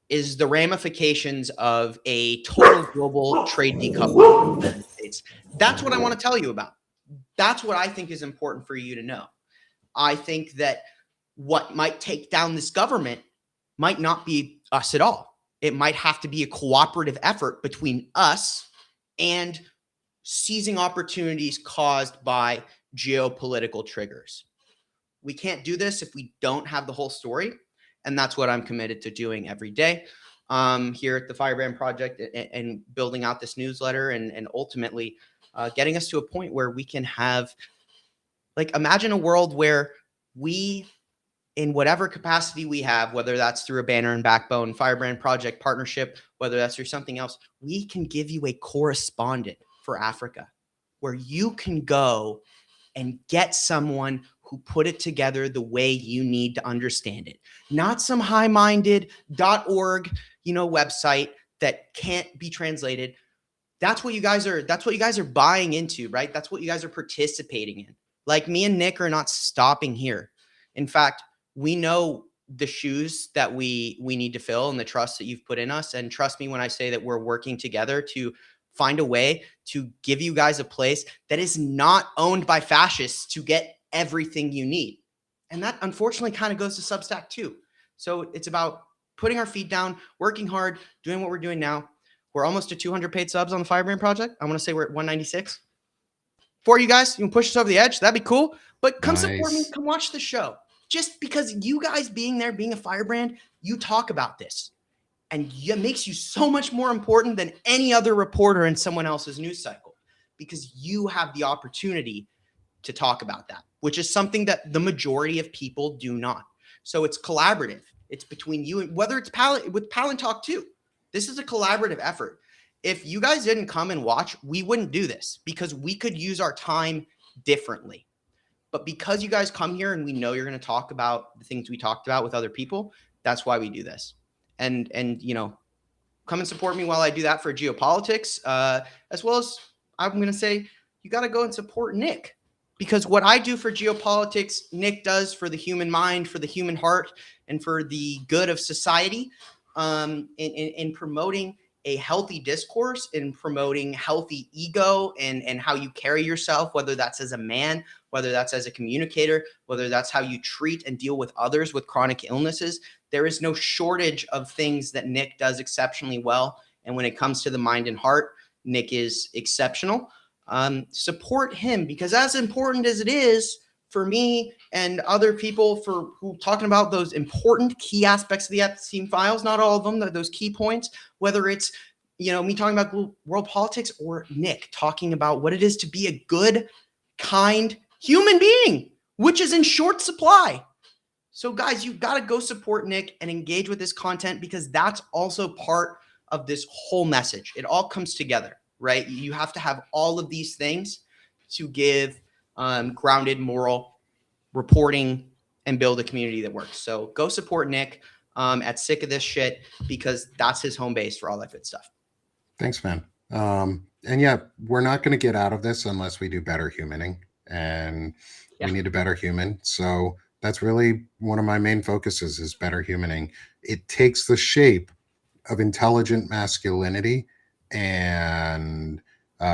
is the ramifications of a total global trade decoupling of the United States. That's what I want to tell you about. That's what I think is important for you to know. I think that what might take down this government might not be us at all. It might have to be a cooperative effort between us and seizing opportunities caused by geopolitical triggers. We can't do this if we don't have the whole story. And that's what I'm committed to doing every day here at the Firebrand Project, and building out this newsletter, and ultimately getting us to a point where we can have, imagine a world where we, in whatever capacity we have, whether that's through a Banner and Backbone Firebrand Project partnership, whether that's through something else, we can give you a correspondent for Africa where you can go and get someone who put it together the way you need to understand it. Not some high-minded .org, website that can't be translated. That's what you guys are buying into, right? That's what you guys are participating in. Like, me and Nick are not stopping here. In fact, we know the shoes that we need to fill and the trust that you've put in us. And trust me when I say that we're working together to find a way to give you guys a place that is not owned by fascists to get everything you need. And that unfortunately kind of goes to Substack too. So it's about putting our feet down, working hard, doing what we're doing now. We're almost to 200 paid subs on the Firebrand Project. I want to say we're at 196. For you guys, you can push us over the edge. That'd be cool. But come support me. Come watch the show. Just because you guys being there, being a Firebrand, you talk about this. And it makes you so much more important than any other reporter in someone else's news cycle, because you have the opportunity to talk about that, which is something that the majority of people do not. So it's collaborative. It's between you, and whether it's with Palantalk too. This is a collaborative effort. If you guys didn't come and watch, we wouldn't do this, because we could use our time differently. But because you guys come here and we know you're going to talk about the things we talked about with other people, that's why we do this. And come and support me while I do that for geopolitics, as well as I'm going to say, you got to go and support Nick, because what I do for geopolitics, Nick does for the human mind, for the human heart, and for the good of society, in promoting a healthy discourse, in promoting healthy ego and how you carry yourself, whether that's as a man, whether that's as a communicator, whether that's how you treat and deal with others with chronic illnesses. There is no shortage of things that Nick does exceptionally well. And when it comes to the mind and heart, Nick is exceptional. Support him, because as important as it is for me and other people who talking about those important key aspects of the Epstein files, not all of them, those key points, whether it's, me talking about world politics, or Nick talking about what it is to be a good, kind human being, which is in short supply. So guys, you've got to go support Nick and engage with this content, because that's also part of this whole message. It all comes together, right? You have to have all of these things to give grounded, moral reporting and build a community that works. So go support Nick at Sick of This Shit, because that's his home base for all that good stuff. Thanks, man. And yeah, we're not going to get out of this unless we do better humaning, and we need a better human. So that's really one of my main focuses, is better humaning. It takes the shape of intelligent masculinity and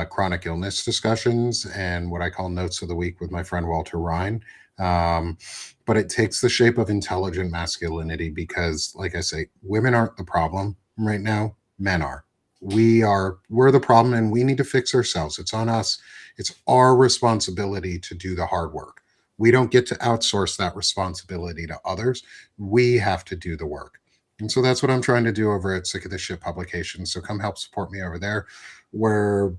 chronic illness discussions and what I call notes of the week with my friend Walter Ryan. But it takes the shape of intelligent masculinity because, like I say, women aren't the problem right now. Men are. We're the problem, and we need to fix ourselves. It's on us. It's our responsibility to do the hard work. We don't get to outsource that responsibility to others. We have to do the work. And so that's what I'm trying to do over at Sick of This Shit Publications. So come help support me over there. We're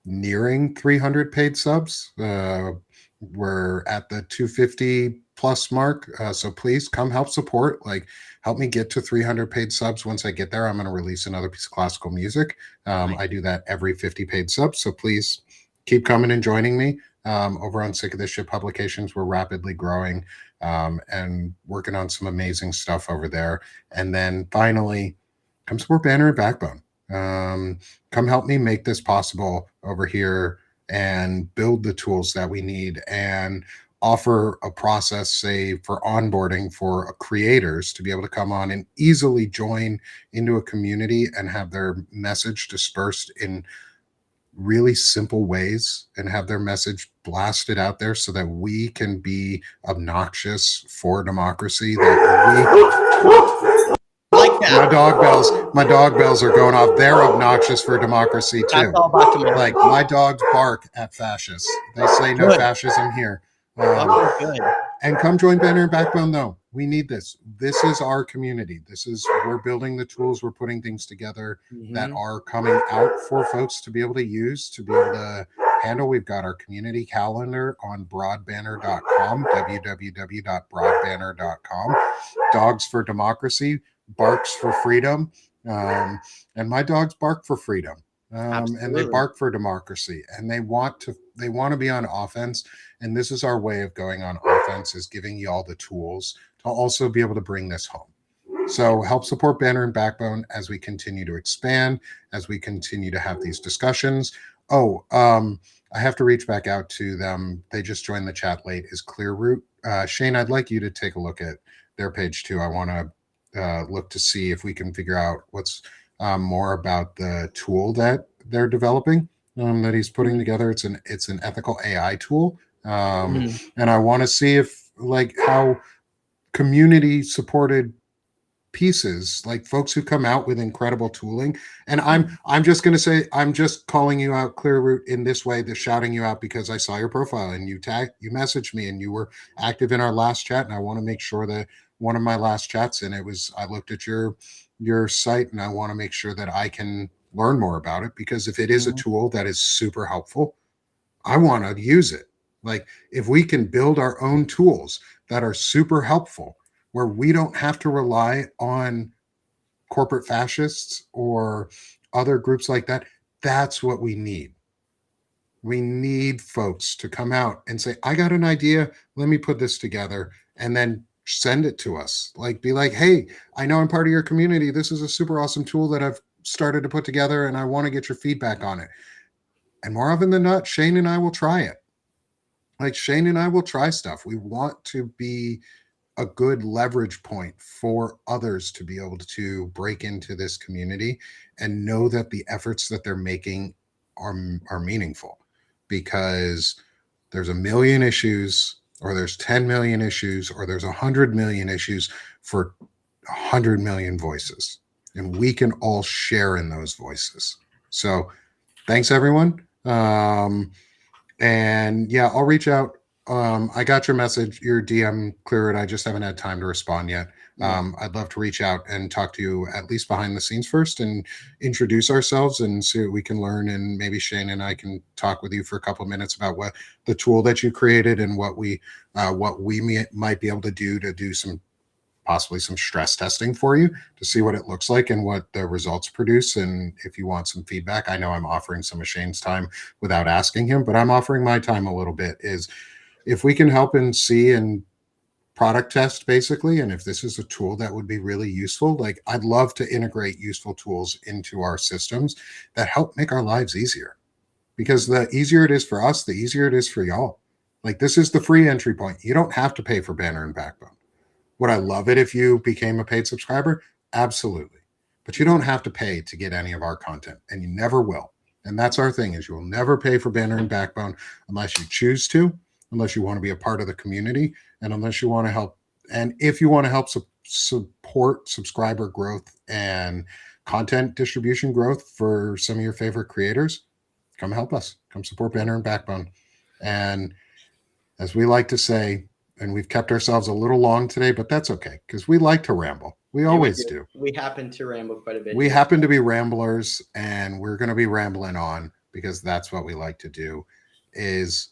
nearing 300 paid subs. We're at the 250 plus mark. So please come help support. Like, help me get to 300 paid subs. Once I get there, I'm going to release another piece of classical music. I do that every 50 paid subs. So please keep coming and joining me over on Sick of This Shit Publications. We're rapidly growing and working on some amazing stuff over there. And then finally, come support Banner and Backbone. Come help me make this possible over here and build the tools that we need and offer a process, say, for onboarding for creators to be able to come on and easily join into a community and have their message dispersed in really simple ways and have their message blasted out there so that we can be obnoxious for democracy. Like that. My dog bells are going off. They're obnoxious for democracy too. That's all about democracy. Like, my dogs bark at fascists. They say no fascism here. Good. And come join Banner and Backbone, though. We need this. This is our community. We're building the tools. We're putting things together that are coming out for folks to be able to use, to be able to handle. We've got our community calendar on broadbanner.com, www.broadbanner.com. Dogs for Democracy, barks for freedom. And my dogs bark for freedom. And they bark for democracy, and they want to be on offense. And this is our way of going on offense, is giving you all the tools to also be able to bring this home. So help support Banner and Backbone as we continue to expand, as we continue to have these discussions. I have to reach back out to them. They just joined the chat late. Is Clearroot. Shane, I'd like you to take a look at their page too. I want to look to see if we can figure out what's more about the tool that they're developing, that he's putting together. It's an ethical AI tool. And I want to see if, like, how community supported pieces, like folks who come out with incredible tooling. And I'm just going to say, I'm just calling you out, Clearroot, in this way, the shouting you out because I saw your profile and you messaged me and you were active in our last chat. And I want to make sure that one of my last chats, and I looked at your site, and I want to make sure that I can learn more about it, because if it is a tool that is super helpful, I want to use it. Like, if we can build our own tools that are super helpful, where we don't have to rely on corporate fascists or other groups like that, that's what we need. We need folks to come out and say, I got an idea, let me put this together, and then send it to us. Like, be like, hey, I know I'm part of your community. This is a super awesome tool that I've started to put together, and I want to get your feedback on it. And more often than not, Shane and I will try it. Like, Shane and I will try stuff. We want to be a good leverage point for others to be able to break into this community and know that the efforts that they're making are meaningful, because there's a million issues, or there's 10 million issues, or there's 100 million issues for 100 million voices. And we can all share in those voices. So thanks, everyone. And yeah, I'll reach out. I got your message, your DM, Clearroot. I just haven't had time to respond yet. I'd love to reach out and talk to you at least behind the scenes first and introduce ourselves and see what we can learn. And maybe Shane and I can talk with you for a couple of minutes about what the tool that you created and what we might be able to do possibly some stress testing for you to see what it looks like and what the results produce. And if you want some feedback, I know I'm offering some of Shane's time without asking him, but I'm offering my time a little bit, is if we can help and see and product test, basically, and if this is a tool that would be really useful, like, I'd love to integrate useful tools into our systems that help make our lives easier, because the easier it is for us, the easier it is for y'all. Like, this is the free entry point. You don't have to pay for Banner and Backbone. Would I love it if you became a paid subscriber? Absolutely. but you don't have to pay to get any of our content, and you never will. And that's our thing, is you will never pay for Banner and Backbone unless you choose to, unless you want to be a part of the community, and unless you want to help. And if you want to help support subscriber growth and content distribution growth for some of your favorite creators, come help us. Come support Banner and Backbone. And as we like to say, and we've kept ourselves a little long today, but that's okay, because we like to ramble. We always do. We happen to ramble quite a bit. We happen to be ramblers, and we're going to be rambling on because that's what we like to do. This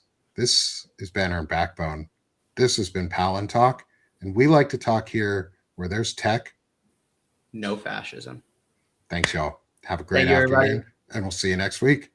is Banner and Backbone. This has been Palantalk, and we like to talk here where there's tech. No fascism. Thanks, y'all. Have a great afternoon, and we'll see you next week.